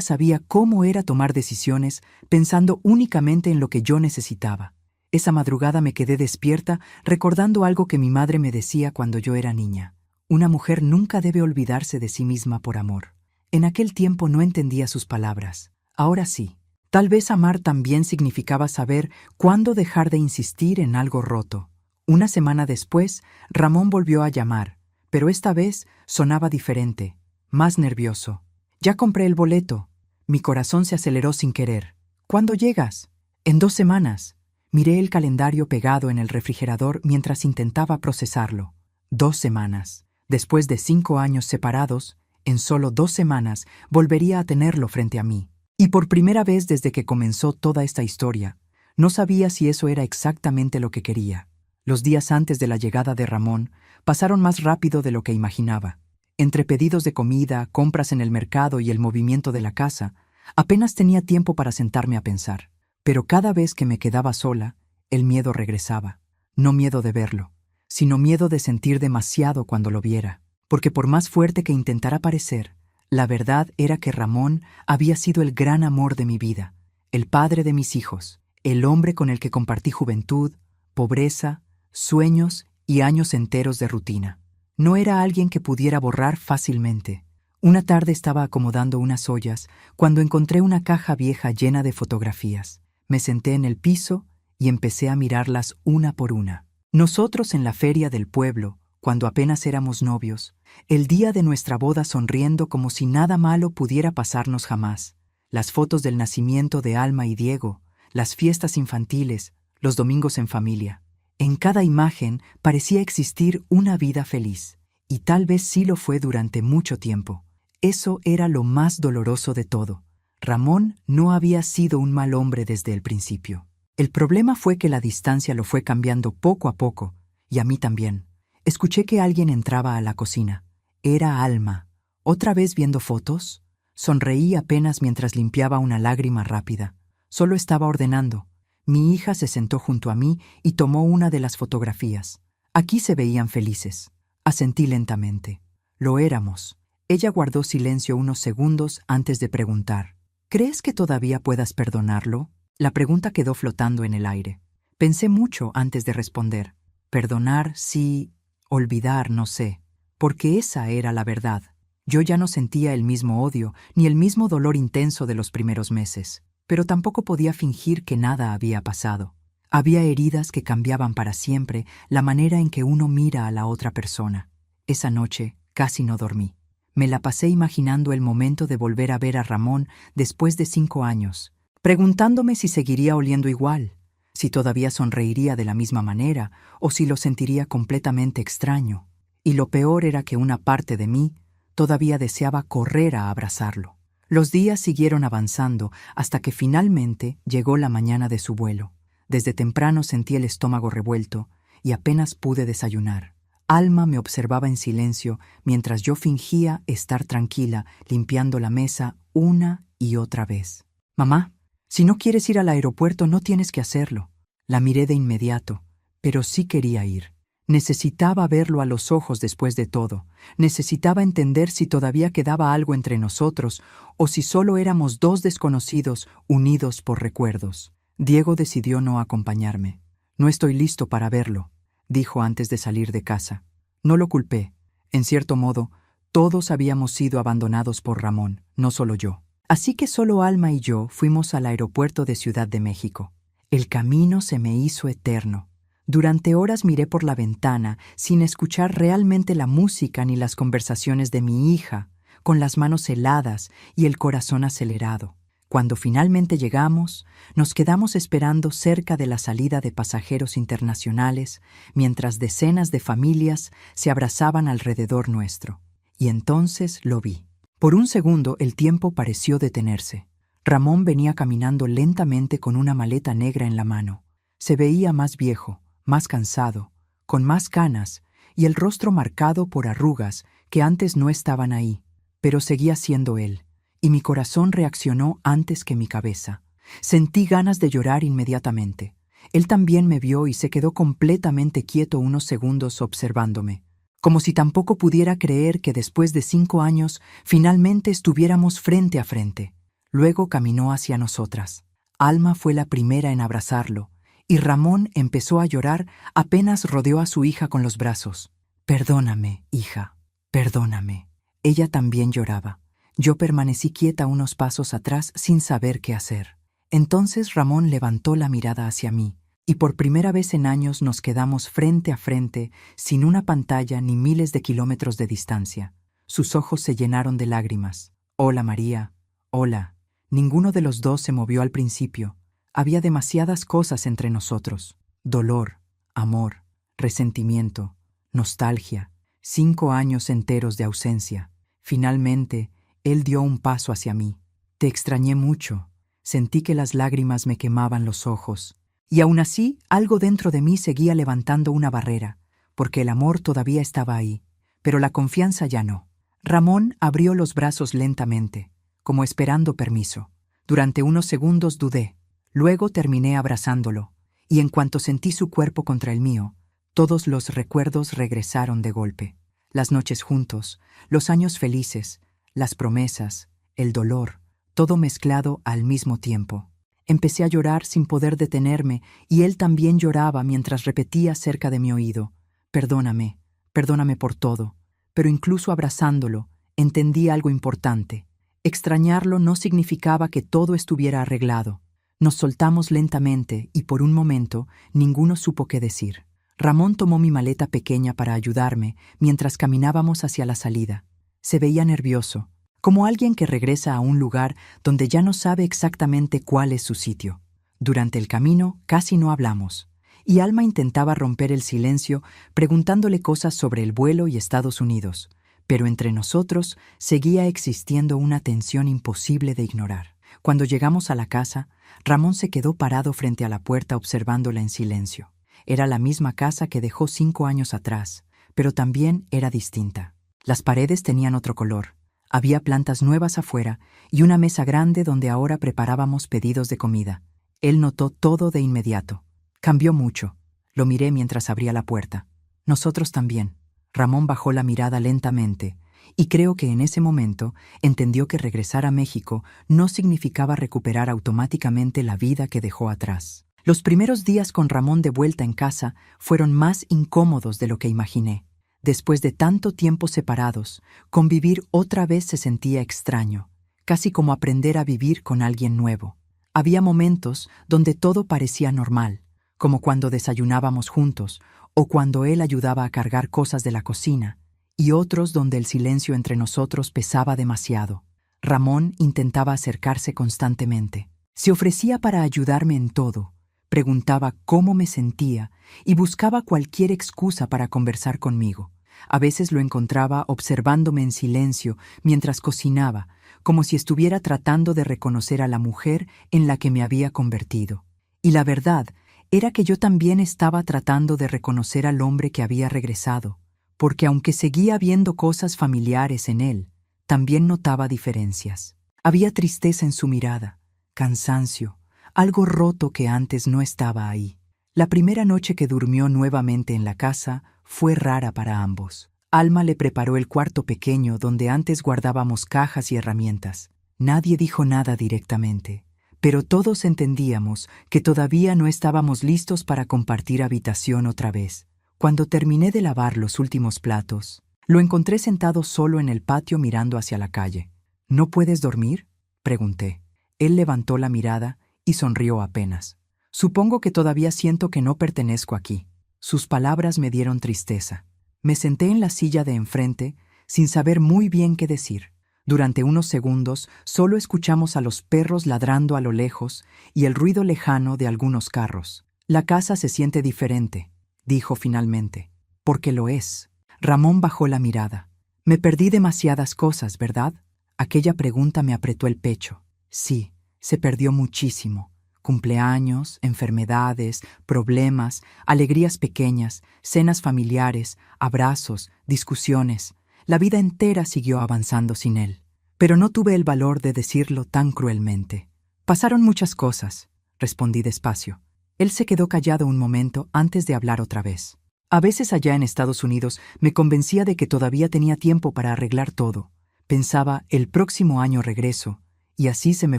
sabía cómo era tomar decisiones pensando únicamente en lo que yo necesitaba. Esa madrugada me quedé despierta recordando algo que mi madre me decía cuando yo era niña. Una mujer nunca debe olvidarse de sí misma por amor. En aquel tiempo no entendía sus palabras. Ahora sí. Tal vez amar también significaba saber cuándo dejar de insistir en algo roto. Una semana después, Ramón volvió a llamar, pero esta vez sonaba diferente, más nervioso. Ya compré el boleto. Mi corazón se aceleró sin querer. ¿Cuándo llegas? En 2 semanas. Miré el calendario pegado en el refrigerador mientras intentaba procesarlo. 2 semanas. Después de 5 años separados, en solo 2 semanas volvería a tenerlo frente a mí. Y por primera vez desde que comenzó toda esta historia, no sabía si eso era exactamente lo que quería. Los días antes de la llegada de Ramón pasaron más rápido de lo que imaginaba. Entre pedidos de comida, compras en el mercado y el movimiento de la casa, apenas tenía tiempo para sentarme a pensar. Pero cada vez que me quedaba sola, el miedo regresaba. No miedo de verlo, sino miedo de sentir demasiado cuando lo viera. Porque por más fuerte que intentara parecer, la verdad era que Ramón había sido el gran amor de mi vida, el padre de mis hijos, el hombre con el que compartí juventud, pobreza, sueños y años enteros de rutina. No era alguien que pudiera borrar fácilmente. Una tarde estaba acomodando unas ollas cuando encontré una caja vieja llena de fotografías. Me senté en el piso y empecé a mirarlas una por una. Nosotros en la feria del pueblo, cuando apenas éramos novios, el día de nuestra boda sonriendo como si nada malo pudiera pasarnos jamás, las fotos del nacimiento de Alma y Diego, las fiestas infantiles, los domingos en familia. En cada imagen parecía existir una vida feliz, y tal vez sí lo fue durante mucho tiempo. Eso era lo más doloroso de todo. Ramón no había sido un mal hombre desde el principio. El problema fue que la distancia lo fue cambiando poco a poco, y a mí también. Escuché que alguien entraba a la cocina. Era Alma. ¿Otra vez viendo fotos? Sonreí apenas mientras limpiaba una lágrima rápida. Solo estaba ordenando. Mi hija se sentó junto a mí y tomó una de las fotografías. Aquí se veían felices. Asentí lentamente. Lo éramos. Ella guardó silencio unos segundos antes de preguntar. ¿Crees que todavía puedas perdonarlo? La pregunta quedó flotando en el aire. Pensé mucho antes de responder. Perdonar, sí. Olvidar, no sé. Porque esa era la verdad. Yo ya no sentía el mismo odio ni el mismo dolor intenso de los primeros meses. Pero tampoco podía fingir que nada había pasado. Había heridas que cambiaban para siempre la manera en que uno mira a la otra persona. Esa noche casi no dormí. Me la pasé imaginando el momento de volver a ver a Ramón después de 5 años, preguntándome si seguiría oliendo igual, si todavía sonreiría de la misma manera o si lo sentiría completamente extraño. Y lo peor era que una parte de mí todavía deseaba correr a abrazarlo. Los días siguieron avanzando hasta que finalmente llegó la mañana de su vuelo. Desde temprano sentí el estómago revuelto y apenas pude desayunar. Alma me observaba en silencio mientras yo fingía estar tranquila limpiando la mesa una y otra vez. «Mamá, si no quieres ir al aeropuerto no tienes que hacerlo». La miré de inmediato, pero sí quería ir. Necesitaba verlo a los ojos después de todo. Necesitaba entender si todavía quedaba algo entre nosotros o si solo éramos 2 desconocidos unidos por recuerdos. Diego decidió no acompañarme. «No estoy listo para verlo», dijo antes de salir de casa. No lo culpé. En cierto modo, Todos habíamos sido abandonados por Ramón, no solo yo. Así que solo Alma y yo fuimos al aeropuerto de Ciudad de México. El camino se me hizo eterno. Durante horas miré por la ventana, sin escuchar realmente la música ni las conversaciones de mi hija, con las manos heladas y el corazón acelerado. Cuando finalmente llegamos, nos quedamos esperando cerca de la salida de pasajeros internacionales, mientras decenas de familias se abrazaban alrededor nuestro. Y entonces lo vi. Por un segundo el tiempo pareció detenerse. Ramón venía caminando lentamente con una maleta negra en la mano. Se veía más viejo, más cansado, con más canas y el rostro marcado por arrugas que antes no estaban ahí, pero seguía siendo él, y mi corazón reaccionó antes que mi cabeza. Sentí ganas de llorar inmediatamente. Él también me vio y se quedó completamente quieto unos segundos observándome, como si tampoco pudiera creer que después de 5 años finalmente estuviéramos frente a frente. Luego caminó hacia nosotras. Alma fue la primera en abrazarlo, y Ramón empezó a llorar apenas rodeó a su hija con los brazos. «Perdóname, hija, perdóname». Ella también lloraba. Yo permanecí quieta unos pasos atrás sin saber qué hacer. Entonces Ramón levantó la mirada hacia mí, y por primera vez en años nos quedamos frente a frente, sin una pantalla ni miles de kilómetros de distancia. Sus ojos se llenaron de lágrimas. «Hola, María. Hola». Ninguno de los dos se movió al principio. Había demasiadas cosas entre nosotros. Dolor, amor, resentimiento, nostalgia, 5 años enteros de ausencia. Finalmente, él dio un paso hacia mí. «Te extrañé mucho». Sentí que las lágrimas me quemaban los ojos. Y aún así, algo dentro de mí seguía levantando una barrera, porque el amor todavía estaba ahí, pero la confianza ya no. Ramón abrió los brazos lentamente, como esperando permiso. Durante unos segundos dudé. Luego terminé abrazándolo, y en cuanto sentí su cuerpo contra el mío, todos los recuerdos regresaron de golpe. Las noches juntos, los años felices, las promesas, el dolor, todo mezclado al mismo tiempo. Empecé a llorar sin poder detenerme, y él también lloraba mientras repetía cerca de mi oído: «Perdóname, perdóname por todo». Pero incluso abrazándolo, entendí algo importante. Extrañarlo no significaba que todo estuviera arreglado. Nos soltamos lentamente y por un momento ninguno supo qué decir. Ramón tomó mi maleta pequeña para ayudarme mientras caminábamos hacia la salida. Se veía nervioso, como alguien que regresa a un lugar donde ya no sabe exactamente cuál es su sitio. Durante el camino casi no hablamos, y Alma intentaba romper el silencio preguntándole cosas sobre el vuelo y Estados Unidos, pero entre nosotros seguía existiendo una tensión imposible de ignorar. Cuando llegamos a la casa, Ramón se quedó parado frente a la puerta observándola en silencio. Era la misma casa que dejó 5 años atrás, pero también era distinta. Las paredes tenían otro color. Había plantas nuevas afuera y una mesa grande donde ahora preparábamos pedidos de comida. Él notó todo de inmediato. Cambió mucho. Lo miré mientras abría la puerta. Nosotros también. Ramón bajó la mirada lentamente, y creo que en ese momento entendió que regresar a México no significaba recuperar automáticamente la vida que dejó atrás. Los primeros días con Ramón de vuelta en casa fueron más incómodos de lo que imaginé. Después de tanto tiempo separados, convivir otra vez se sentía extraño, casi como aprender a vivir con alguien nuevo. Había momentos donde todo parecía normal, como cuando desayunábamos juntos o cuando él ayudaba a cargar cosas de la cocina, y otros donde el silencio entre nosotros pesaba demasiado. Ramón intentaba acercarse constantemente. Se ofrecía para ayudarme en todo, preguntaba cómo me sentía y buscaba cualquier excusa para conversar conmigo. A veces lo encontraba observándome en silencio mientras cocinaba, como si estuviera tratando de reconocer a la mujer en la que me había convertido. Y la verdad era que yo también estaba tratando de reconocer al hombre que había regresado, porque aunque seguía viendo cosas familiares en él, también notaba diferencias. Había tristeza en su mirada, cansancio, algo roto que antes no estaba ahí. La primera noche que durmió nuevamente en la casa fue rara para ambos. Alma le preparó el cuarto pequeño donde antes guardábamos cajas y herramientas. Nadie dijo nada directamente, pero todos entendíamos que todavía no estábamos listos para compartir habitación otra vez. Cuando terminé de lavar los últimos platos, Lo encontré sentado solo en el patio mirando hacia la calle. ¿No puedes dormir?, pregunté. Él levantó la mirada y sonrió apenas. Supongo que todavía siento que no pertenezco aquí. Sus palabras me dieron tristeza. Me senté en la silla de enfrente sin saber muy bien qué decir. Durante unos segundos solo escuchamos a los perros ladrando a lo lejos y el ruido lejano de algunos carros. La casa se siente diferente, dijo finalmente. Porque lo es. Ramón bajó la mirada. Me perdí demasiadas cosas, ¿verdad? Aquella pregunta me apretó el pecho. Sí, se perdió muchísimo. Cumpleaños, enfermedades, problemas, alegrías pequeñas, cenas familiares, abrazos, discusiones. La vida entera siguió avanzando sin él. Pero no tuve el valor de decirlo tan cruelmente. Pasaron muchas cosas, respondí despacio. Él se quedó callado un momento antes de hablar otra vez. A veces allá en Estados Unidos me convencía de que todavía tenía tiempo para arreglar todo. Pensaba, el próximo año regreso, y así se me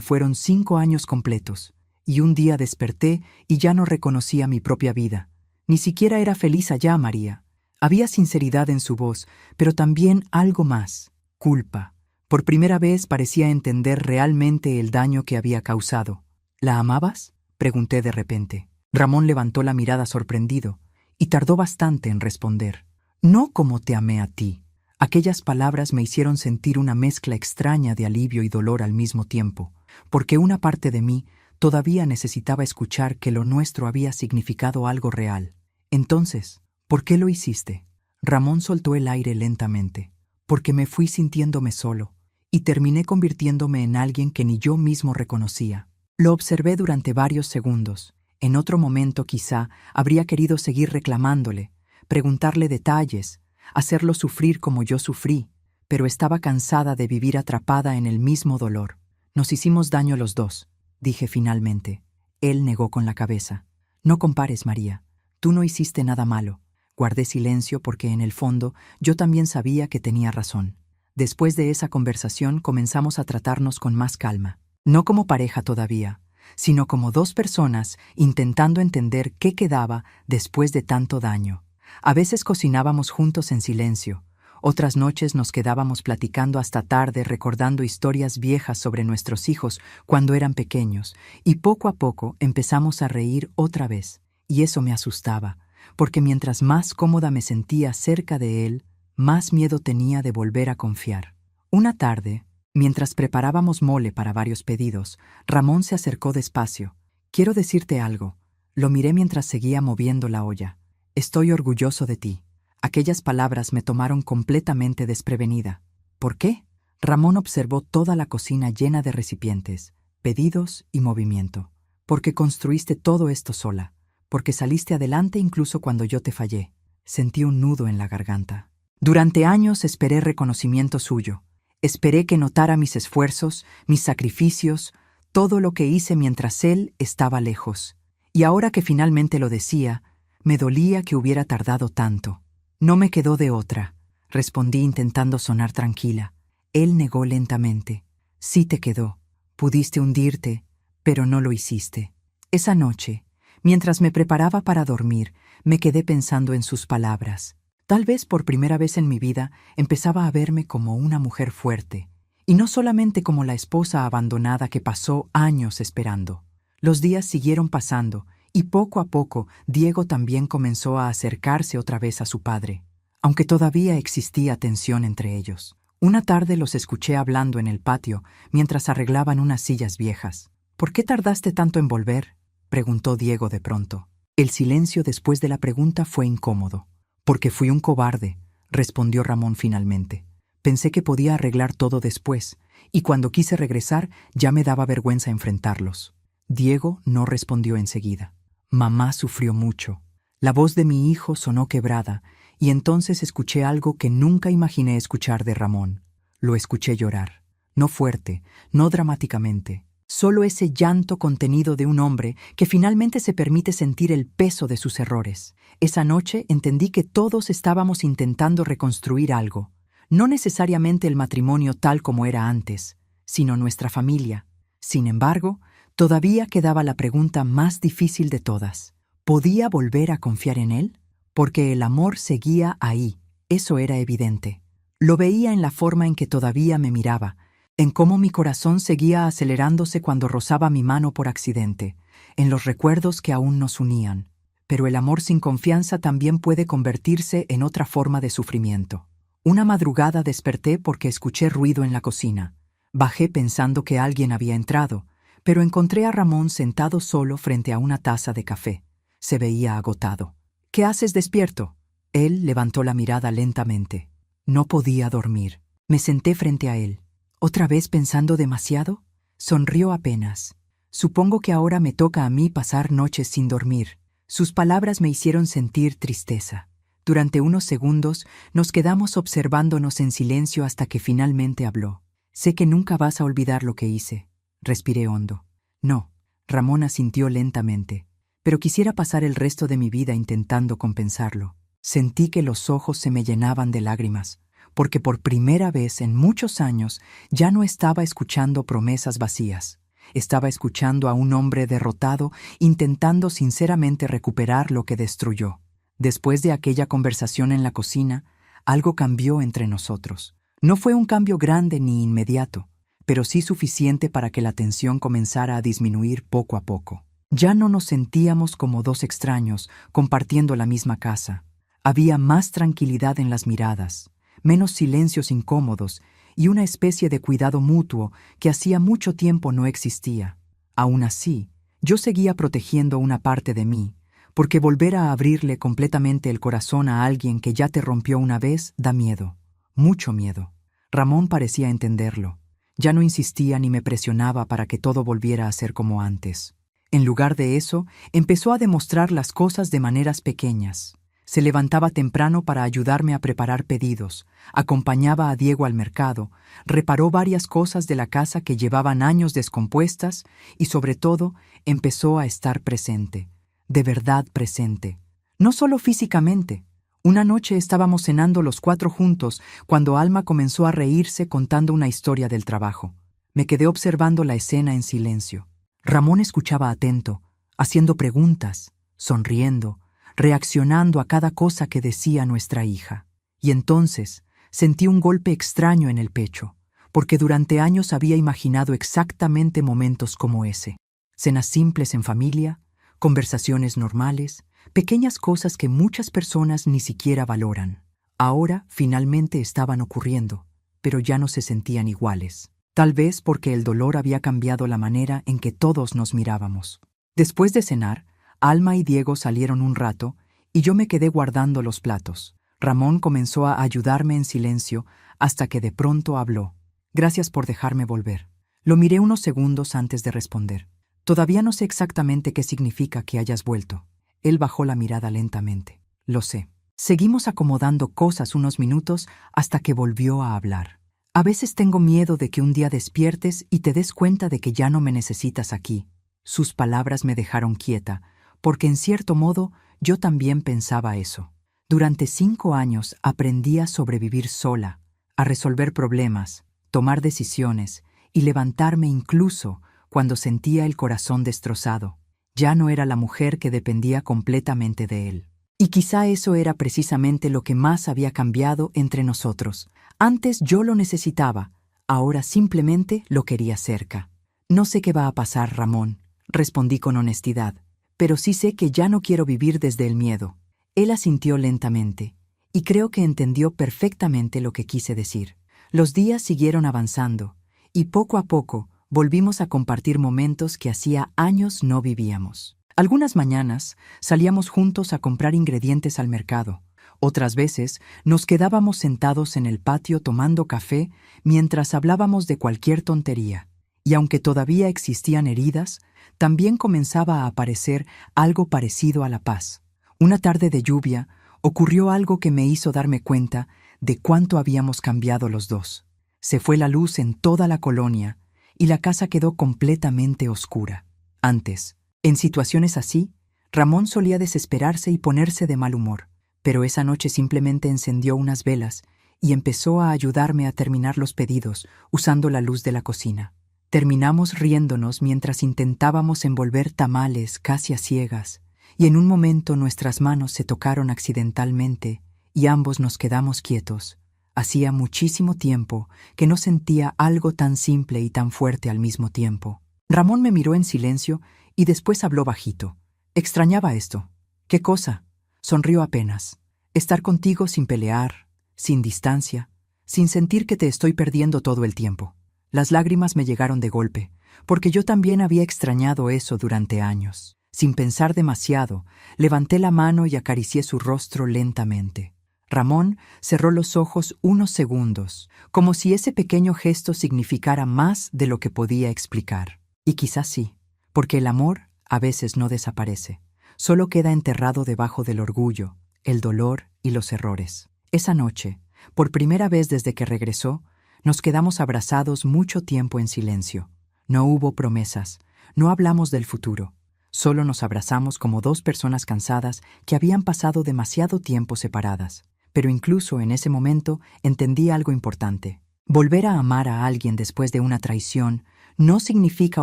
fueron 5 años completos. Y un día desperté y ya no reconocía mi propia vida. Ni siquiera era feliz allá, María. Había sinceridad en su voz, pero también algo más, culpa. Por primera vez parecía entender realmente el daño que había causado. ¿La amabas?, pregunté de repente. Ramón levantó la mirada sorprendido, y tardó bastante en responder. No como te amé a ti. Aquellas palabras me hicieron sentir una mezcla extraña de alivio y dolor al mismo tiempo, porque una parte de mí todavía necesitaba escuchar que lo nuestro había significado algo real. Entonces, ¿por qué lo hiciste? Ramón soltó el aire lentamente. Porque me fui sintiéndome solo, y terminé convirtiéndome en alguien que ni yo mismo reconocía. Lo observé durante varios segundos. En otro momento quizá habría querido seguir reclamándole, preguntarle detalles, hacerlo sufrir como yo sufrí, pero estaba cansada de vivir atrapada en el mismo dolor. Nos hicimos daño los dos, dije finalmente. Él negó con la cabeza. No compares, María. Tú no hiciste nada malo. Guardé silencio porque en el fondo yo también sabía que tenía razón. Después de esa conversación comenzamos a tratarnos con más calma. No como pareja todavía, sino como dos personas intentando entender qué quedaba después de tanto daño. A veces cocinábamos juntos en silencio. Otras noches nos quedábamos platicando hasta tarde recordando historias viejas sobre nuestros hijos cuando eran pequeños, y poco a poco empezamos a reír otra vez. Y eso me asustaba, porque mientras más cómoda me sentía cerca de él, más miedo tenía de volver a confiar. Una tarde, mientras preparábamos mole para varios pedidos, Ramón se acercó despacio. Quiero decirte algo. Lo miré mientras seguía moviendo la olla. Estoy orgulloso de ti. Aquellas palabras me tomaron completamente desprevenida. ¿Por qué? Ramón observó toda la cocina llena de recipientes, pedidos y movimiento. Porque construiste todo esto sola. Porque saliste adelante incluso cuando yo te fallé. Sentí un nudo en la garganta. Durante años esperé reconocimiento suyo. Esperé que notara mis esfuerzos, mis sacrificios, todo lo que hice mientras él estaba lejos. Y ahora que finalmente lo decía, me dolía que hubiera tardado tanto. No me quedó de otra, respondí intentando sonar tranquila. Él negó lentamente. Sí te quedó. Pudiste hundirte, pero no lo hiciste. Esa noche, mientras me preparaba para dormir, me quedé pensando en sus palabras. Tal vez por primera vez en mi vida empezaba a verme como una mujer fuerte, y no solamente como la esposa abandonada que pasó años esperando. Los días siguieron pasando, y poco a poco Diego también comenzó a acercarse otra vez a su padre, aunque todavía existía tensión entre ellos. Una tarde los escuché hablando en el patio mientras arreglaban unas sillas viejas. ¿Por qué tardaste tanto en volver?, preguntó Diego de pronto. El silencio después de la pregunta fue incómodo. Porque fui un cobarde, respondió Ramón finalmente. Pensé que podía arreglar todo después, y cuando quise regresar ya me daba vergüenza enfrentarlos. Diego no respondió enseguida. Mamá sufrió mucho. La voz de mi hijo sonó quebrada, y entonces escuché algo que nunca imaginé escuchar de Ramón. Lo escuché llorar. No fuerte, no dramáticamente. Solo ese llanto contenido de un hombre que finalmente se permite sentir el peso de sus errores. Esa noche entendí que todos estábamos intentando reconstruir algo. No necesariamente el matrimonio tal como era antes, sino nuestra familia. Sin embargo, todavía quedaba la pregunta más difícil de todas. ¿Podía volver a confiar en él? Porque el amor seguía ahí, eso era evidente. Lo veía en la forma en que todavía me miraba, en cómo mi corazón seguía acelerándose cuando rozaba mi mano por accidente, en los recuerdos que aún nos unían. Pero el amor sin confianza también puede convertirse en otra forma de sufrimiento. Una madrugada desperté porque escuché ruido en la cocina. Bajé pensando que alguien había entrado, pero encontré a Ramón sentado solo frente a una taza de café. Se veía agotado. «¿Qué haces despierto?» Él levantó la mirada lentamente. No podía dormir. Me senté frente a él. ¿Otra vez pensando demasiado? Sonrió apenas. Supongo que ahora me toca a mí pasar noches sin dormir. Sus palabras me hicieron sentir tristeza. Durante unos segundos nos quedamos observándonos en silencio hasta que finalmente habló. Sé que nunca vas a olvidar lo que hice. Respiré hondo. No, Ramón asintió lentamente. Pero quisiera pasar el resto de mi vida intentando compensarlo. Sentí que los ojos se me llenaban de lágrimas, porque por primera vez en muchos años ya no estaba escuchando promesas vacías. Estaba escuchando a un hombre derrotado intentando sinceramente recuperar lo que destruyó. Después de aquella conversación en la cocina, algo cambió entre nosotros. No fue un cambio grande ni inmediato, pero sí suficiente para que la tensión comenzara a disminuir poco a poco. Ya no nos sentíamos como dos extraños compartiendo la misma casa. Había más tranquilidad en las miradas, menos silencios incómodos y una especie de cuidado mutuo que hacía mucho tiempo no existía. Aún así, yo seguía protegiendo una parte de mí, porque volver a abrirle completamente el corazón a alguien que ya te rompió una vez da miedo, mucho miedo. Ramón parecía entenderlo. Ya no insistía ni me presionaba para que todo volviera a ser como antes. En lugar de eso, empezó a demostrar las cosas de maneras pequeñas. Se levantaba temprano para ayudarme a preparar pedidos, acompañaba a Diego al mercado, reparó varias cosas de la casa que llevaban años descompuestas y, sobre todo, empezó a estar presente, de verdad presente. No solo físicamente. Una noche estábamos cenando los 4 juntos cuando Alma comenzó a reírse contando una historia del trabajo. Me quedé observando la escena en silencio. Ramón escuchaba atento, haciendo preguntas, sonriendo, reaccionando a cada cosa que decía nuestra hija. Y entonces sentí un golpe extraño en el pecho, porque durante años había imaginado exactamente momentos como ese. Cenas simples en familia, conversaciones normales, pequeñas cosas que muchas personas ni siquiera valoran. Ahora finalmente estaban ocurriendo, pero ya no se sentían iguales. Tal vez porque el dolor había cambiado la manera en que todos nos mirábamos. Después de cenar, Alma y Diego salieron un rato y yo me quedé guardando los platos. Ramón comenzó a ayudarme en silencio hasta que de pronto habló. «Gracias por dejarme volver». Lo miré unos segundos antes de responder. «Todavía no sé exactamente qué significa que hayas vuelto». Él bajó la mirada lentamente. «Lo sé». Seguimos acomodando cosas unos minutos hasta que volvió a hablar. «A veces tengo miedo de que un día despiertes y te des cuenta de que ya no me necesitas aquí». Sus palabras me dejaron quieta, porque en cierto modo yo también pensaba eso. Durante 5 años aprendí a sobrevivir sola, a resolver problemas, tomar decisiones y levantarme incluso cuando sentía el corazón destrozado. Ya no era la mujer que dependía completamente de él. Y quizá eso era precisamente lo que más había cambiado entre nosotros. Antes yo lo necesitaba, ahora simplemente lo quería cerca. «No sé qué va a pasar, Ramón», respondí con honestidad, «pero sí sé que ya no quiero vivir desde el miedo». Él asintió lentamente, y creo que entendió perfectamente lo que quise decir. Los días siguieron avanzando, y poco a poco volvimos a compartir momentos que hacía años no vivíamos. Algunas mañanas salíamos juntos a comprar ingredientes al mercado. Otras veces nos quedábamos sentados en el patio tomando café mientras hablábamos de cualquier tontería. Y aunque todavía existían heridas, también comenzaba a aparecer algo parecido a la paz. Una tarde de lluvia ocurrió algo que me hizo darme cuenta de cuánto habíamos cambiado los dos. Se fue la luz en toda la colonia y la casa quedó completamente oscura. Antes, en situaciones así, Ramón solía desesperarse y ponerse de mal humor, pero esa noche simplemente encendió unas velas y empezó a ayudarme a terminar los pedidos usando la luz de la cocina. Terminamos riéndonos mientras intentábamos envolver tamales casi a ciegas, y en un momento nuestras manos se tocaron accidentalmente y ambos nos quedamos quietos, Hacía muchísimo tiempo que no sentía algo tan simple y tan fuerte al mismo tiempo. Ramón me miró en silencio y después habló bajito. Extrañaba esto. ¿Qué cosa? Sonrió apenas. Estar contigo sin pelear, sin distancia, sin sentir que te estoy perdiendo todo el tiempo. Las lágrimas me llegaron de golpe, porque yo también había extrañado eso durante años. Sin pensar demasiado, levanté la mano y acaricié su rostro lentamente. Ramón cerró los ojos unos segundos, como si ese pequeño gesto significara más de lo que podía explicar. Y quizás sí, porque el amor a veces no desaparece, solo queda enterrado debajo del orgullo, el dolor y los errores. Esa noche, por primera vez desde que regresó, nos quedamos abrazados mucho tiempo en silencio. No hubo promesas, no hablamos del futuro. Solo nos abrazamos como dos personas cansadas que habían pasado demasiado tiempo separadas. Pero incluso en ese momento entendí algo importante. Volver a amar a alguien después de una traición no significa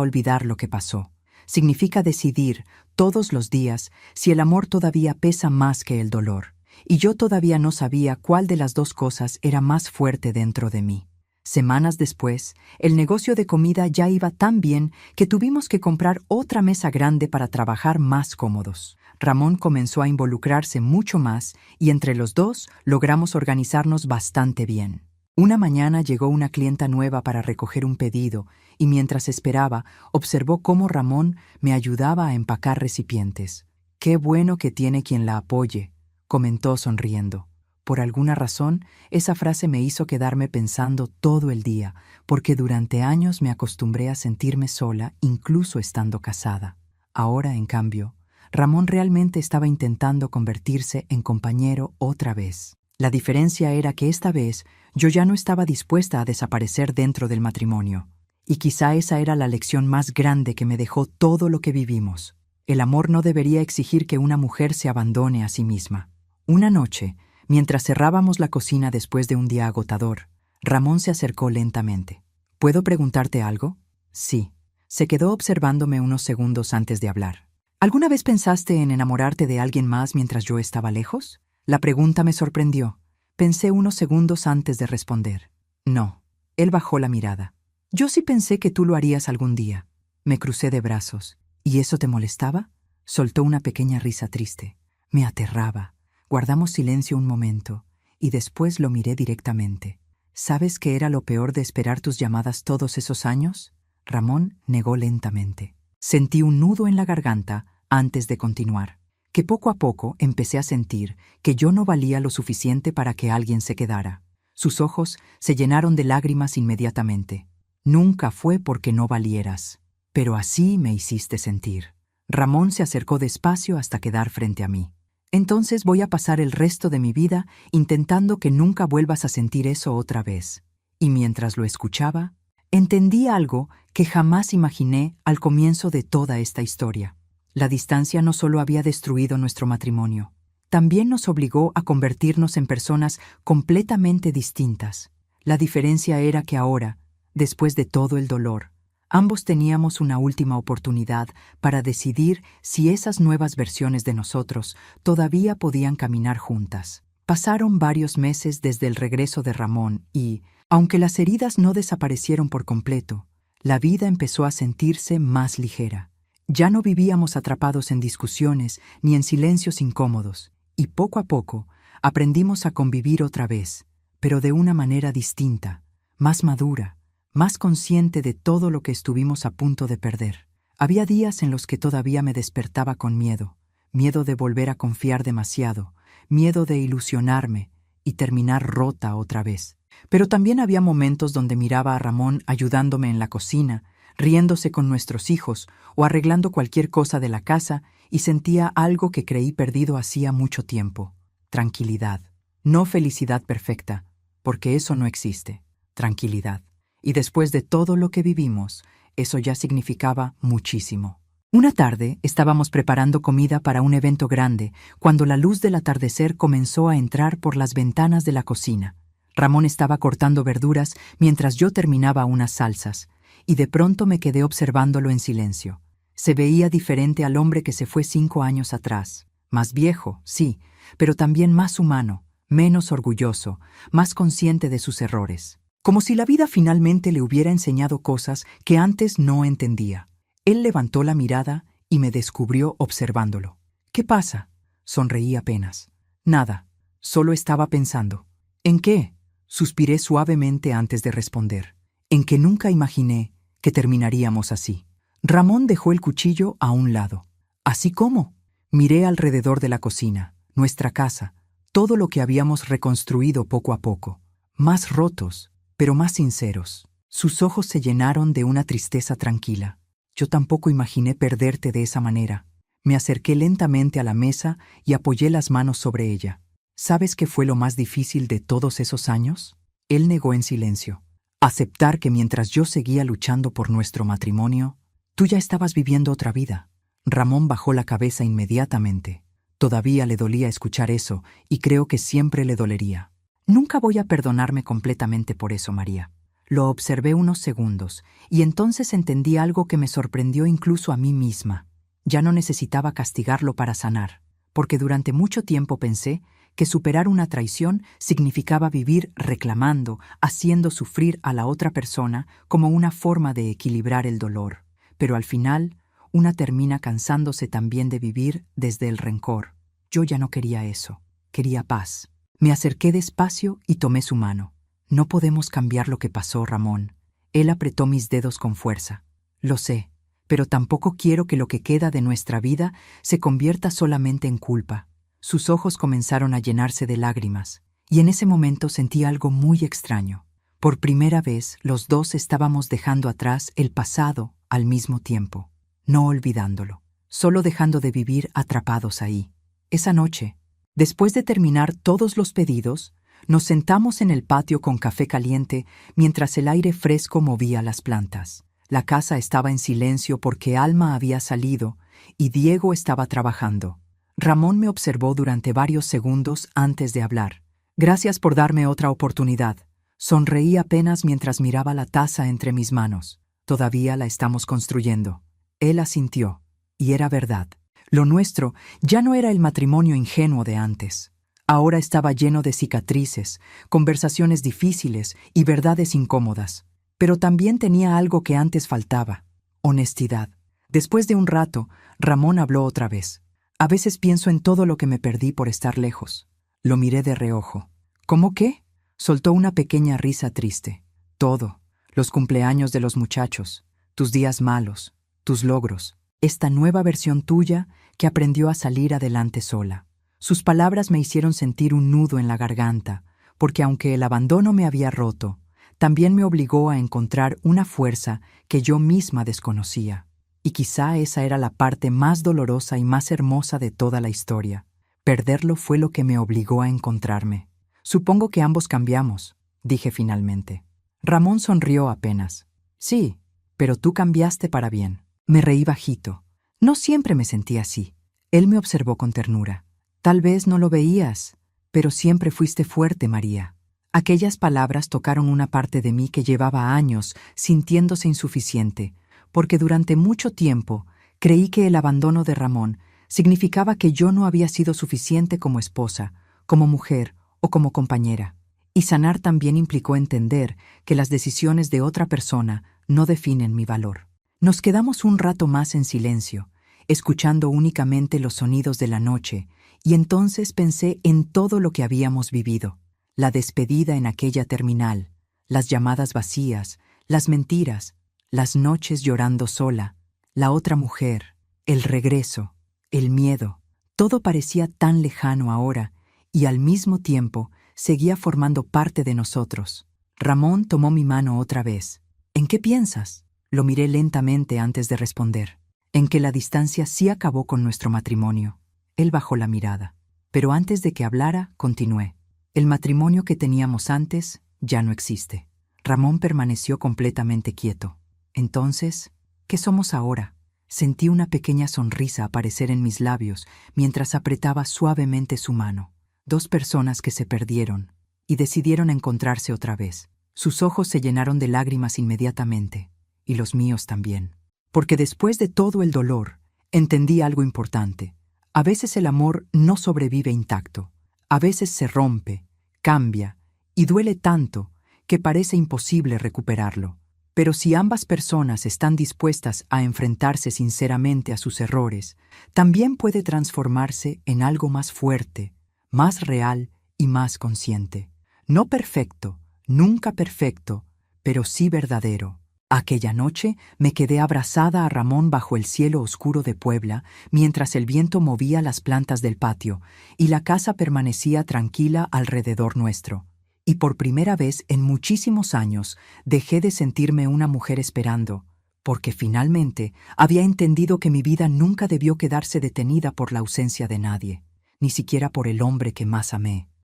olvidar lo que pasó. Significa decidir, todos los días, si el amor todavía pesa más que el dolor. Y yo todavía no sabía cuál de las dos cosas era más fuerte dentro de mí. Semanas después, el negocio de comida ya iba tan bien que tuvimos que comprar otra mesa grande para trabajar más cómodos. Ramón comenzó a involucrarse mucho más y entre los dos logramos organizarnos bastante bien. Una mañana llegó una clienta nueva para recoger un pedido y mientras esperaba, observó cómo Ramón me ayudaba a empacar recipientes. «Qué bueno que tiene quien la apoye», comentó sonriendo. Por alguna razón, esa frase me hizo quedarme pensando todo el día, porque durante años me acostumbré a sentirme sola, incluso estando casada. Ahora, en cambio, Ramón realmente estaba intentando convertirse en compañero otra vez. La diferencia era que esta vez yo ya no estaba dispuesta a desaparecer dentro del matrimonio. Y quizá esa era la lección más grande que me dejó todo lo que vivimos. El amor no debería exigir que una mujer se abandone a sí misma. Una noche, mientras cerrábamos la cocina después de un día agotador, Ramón se acercó lentamente. «¿Puedo preguntarte algo?» «Sí». Se quedó observándome unos segundos antes de hablar. «¿Alguna vez pensaste en enamorarte de alguien más mientras yo estaba lejos?» La pregunta me sorprendió. Pensé unos segundos antes de responder. «No». Él bajó la mirada. «Yo sí pensé que tú lo harías algún día». Me crucé de brazos. «¿Y eso te molestaba?» Soltó una pequeña risa triste. Me aterraba. Guardamos silencio un momento, y después lo miré directamente. «¿Sabes qué era lo peor de esperar tus llamadas todos esos años?» Ramón negó lentamente. Sentí un nudo en la garganta antes de continuar. Que poco a poco empecé a sentir que yo no valía lo suficiente para que alguien se quedara. Sus ojos se llenaron de lágrimas inmediatamente. «Nunca fue porque no valieras, pero así me hiciste sentir». Ramón se acercó despacio hasta quedar frente a mí. «Entonces voy a pasar el resto de mi vida intentando que nunca vuelvas a sentir eso otra vez». Y mientras lo escuchaba, entendí algo que jamás imaginé al comienzo de toda esta historia. La distancia no solo había destruido nuestro matrimonio, también nos obligó a convertirnos en personas completamente distintas. La diferencia era que ahora, después de todo el dolor, ambos teníamos una última oportunidad para decidir si esas nuevas versiones de nosotros todavía podían caminar juntas. Pasaron varios meses desde el regreso de Ramón y, aunque las heridas no desaparecieron por completo, la vida empezó a sentirse más ligera. Ya no vivíamos atrapados en discusiones ni en silencios incómodos, y poco a poco aprendimos a convivir otra vez, pero de una manera distinta, más madura, más consciente de todo lo que estuvimos a punto de perder. Había días en los que todavía me despertaba con miedo, miedo de volver a confiar demasiado, miedo de ilusionarme y terminar rota otra vez. Pero también había momentos donde miraba a Ramón ayudándome en la cocina, riéndose con nuestros hijos o arreglando cualquier cosa de la casa y sentía algo que creí perdido hacía mucho tiempo. Tranquilidad. No felicidad perfecta, porque eso no existe. Tranquilidad. Y después de todo lo que vivimos, eso ya significaba muchísimo. Una tarde estábamos preparando comida para un evento grande cuando la luz del atardecer comenzó a entrar por las ventanas de la cocina. Ramón estaba cortando verduras mientras yo terminaba unas salsas, y de pronto me quedé observándolo en silencio. Se veía diferente al hombre que se fue 5 años atrás. Más viejo, sí, pero también más humano, menos orgulloso, más consciente de sus errores. Como si la vida finalmente le hubiera enseñado cosas que antes no entendía. Él levantó la mirada y me descubrió observándolo. ¿Qué pasa? Sonreí apenas. Nada, solo estaba pensando. ¿En qué? Suspiré suavemente antes de responder. En que nunca imaginé que terminaríamos así. Ramón dejó el cuchillo a un lado. ¿Así cómo? Miré alrededor de la cocina, nuestra casa, todo lo que habíamos reconstruido poco a poco. Más rotos, pero más sinceros. Sus ojos se llenaron de una tristeza tranquila. Yo tampoco imaginé perderte de esa manera. Me acerqué lentamente a la mesa y apoyé las manos sobre ella. ¿Sabes qué fue lo más difícil de todos esos años? Él negó en silencio. Aceptar que mientras yo seguía luchando por nuestro matrimonio, tú ya estabas viviendo otra vida. Ramón bajó la cabeza inmediatamente. Todavía le dolía escuchar eso y creo que siempre le dolería. Nunca voy a perdonarme completamente por eso, María. Lo observé unos segundos y entonces entendí algo que me sorprendió incluso a mí misma. Ya no necesitaba castigarlo para sanar, porque durante mucho tiempo pensé que superar una traición significaba vivir reclamando, haciendo sufrir a la otra persona como una forma de equilibrar el dolor. Pero al final, una termina cansándose también de vivir desde el rencor. Yo ya no quería eso, quería paz. Me acerqué despacio y tomé su mano. No podemos cambiar lo que pasó, Ramón. Él apretó mis dedos con fuerza. Lo sé, pero tampoco quiero que lo que queda de nuestra vida se convierta solamente en culpa. Sus ojos comenzaron a llenarse de lágrimas, y en ese momento sentí algo muy extraño. Por primera vez, los dos estábamos dejando atrás el pasado al mismo tiempo, no olvidándolo, solo dejando de vivir atrapados ahí. Esa noche, después de terminar todos los pedidos, nos sentamos en el patio con café caliente mientras el aire fresco movía las plantas. La casa estaba en silencio porque Alma había salido y Diego estaba trabajando. Ramón me observó durante varios segundos antes de hablar. Gracias por darme otra oportunidad. Sonreí apenas mientras miraba la taza entre mis manos. Todavía la estamos construyendo. Él asintió, y era verdad. Lo nuestro ya no era el matrimonio ingenuo de antes. Ahora estaba lleno de cicatrices, conversaciones difíciles y verdades incómodas. Pero también tenía algo que antes faltaba: honestidad. Después de un rato, Ramón habló otra vez. A veces pienso en todo lo que me perdí por estar lejos. Lo miré de reojo. ¿Cómo qué? Soltó una pequeña risa triste. Todo. Los cumpleaños de los muchachos, tus días malos, tus logros, esta nueva versión tuya que aprendió a salir adelante sola. Sus palabras me hicieron sentir un nudo en la garganta, porque aunque el abandono me había roto, también me obligó a encontrar una fuerza que yo misma desconocía. Y quizá esa era la parte más dolorosa y más hermosa de toda la historia. Perderlo fue lo que me obligó a encontrarme. Supongo que ambos cambiamos, dije finalmente. Ramón sonrió apenas. Sí, pero tú cambiaste para bien. Me reí bajito. No siempre me sentí así. Él me observó con ternura. Tal vez no lo veías, pero siempre fuiste fuerte, María. Aquellas palabras tocaron una parte de mí que llevaba años sintiéndose insuficiente, porque durante mucho tiempo creí que el abandono de Ramón significaba que yo no había sido suficiente como esposa, como mujer o como compañera. Y sanar también implicó entender que las decisiones de otra persona no definen mi valor. Nos quedamos un rato más en silencio, escuchando únicamente los sonidos de la noche, y entonces pensé en todo lo que habíamos vivido. La despedida en aquella terminal, las llamadas vacías, las mentiras, las noches llorando sola, la otra mujer, el regreso, el miedo. Todo parecía tan lejano ahora y al mismo tiempo seguía formando parte de nosotros. Ramón tomó mi mano otra vez. ¿En qué piensas? Lo miré lentamente antes de responder. En que la distancia sí acabó con nuestro matrimonio. Él bajó la mirada. Pero antes de que hablara, continué. El matrimonio que teníamos antes ya no existe. Ramón permaneció completamente quieto. Entonces, ¿qué somos ahora? Sentí una pequeña sonrisa aparecer en mis labios mientras apretaba suavemente su mano. Dos personas que se perdieron y decidieron encontrarse otra vez. Sus ojos se llenaron de lágrimas inmediatamente, y los míos también. Porque después de todo el dolor, entendí algo importante. A veces el amor no sobrevive intacto. A veces se rompe, cambia, y duele tanto que parece imposible recuperarlo. Pero si ambas personas están dispuestas a enfrentarse sinceramente a sus errores, también puede transformarse en algo más fuerte, más real y más consciente. No perfecto, nunca perfecto, pero sí verdadero. Aquella noche me quedé abrazada a Ramón bajo el cielo oscuro de Puebla, mientras el viento movía las plantas del patio y la casa permanecía tranquila alrededor nuestro. Y por primera vez en muchísimos años dejé de sentirme una mujer esperando, porque finalmente había entendido que mi vida nunca debió quedarse detenida por la ausencia de nadie, ni siquiera por el hombre que más amé.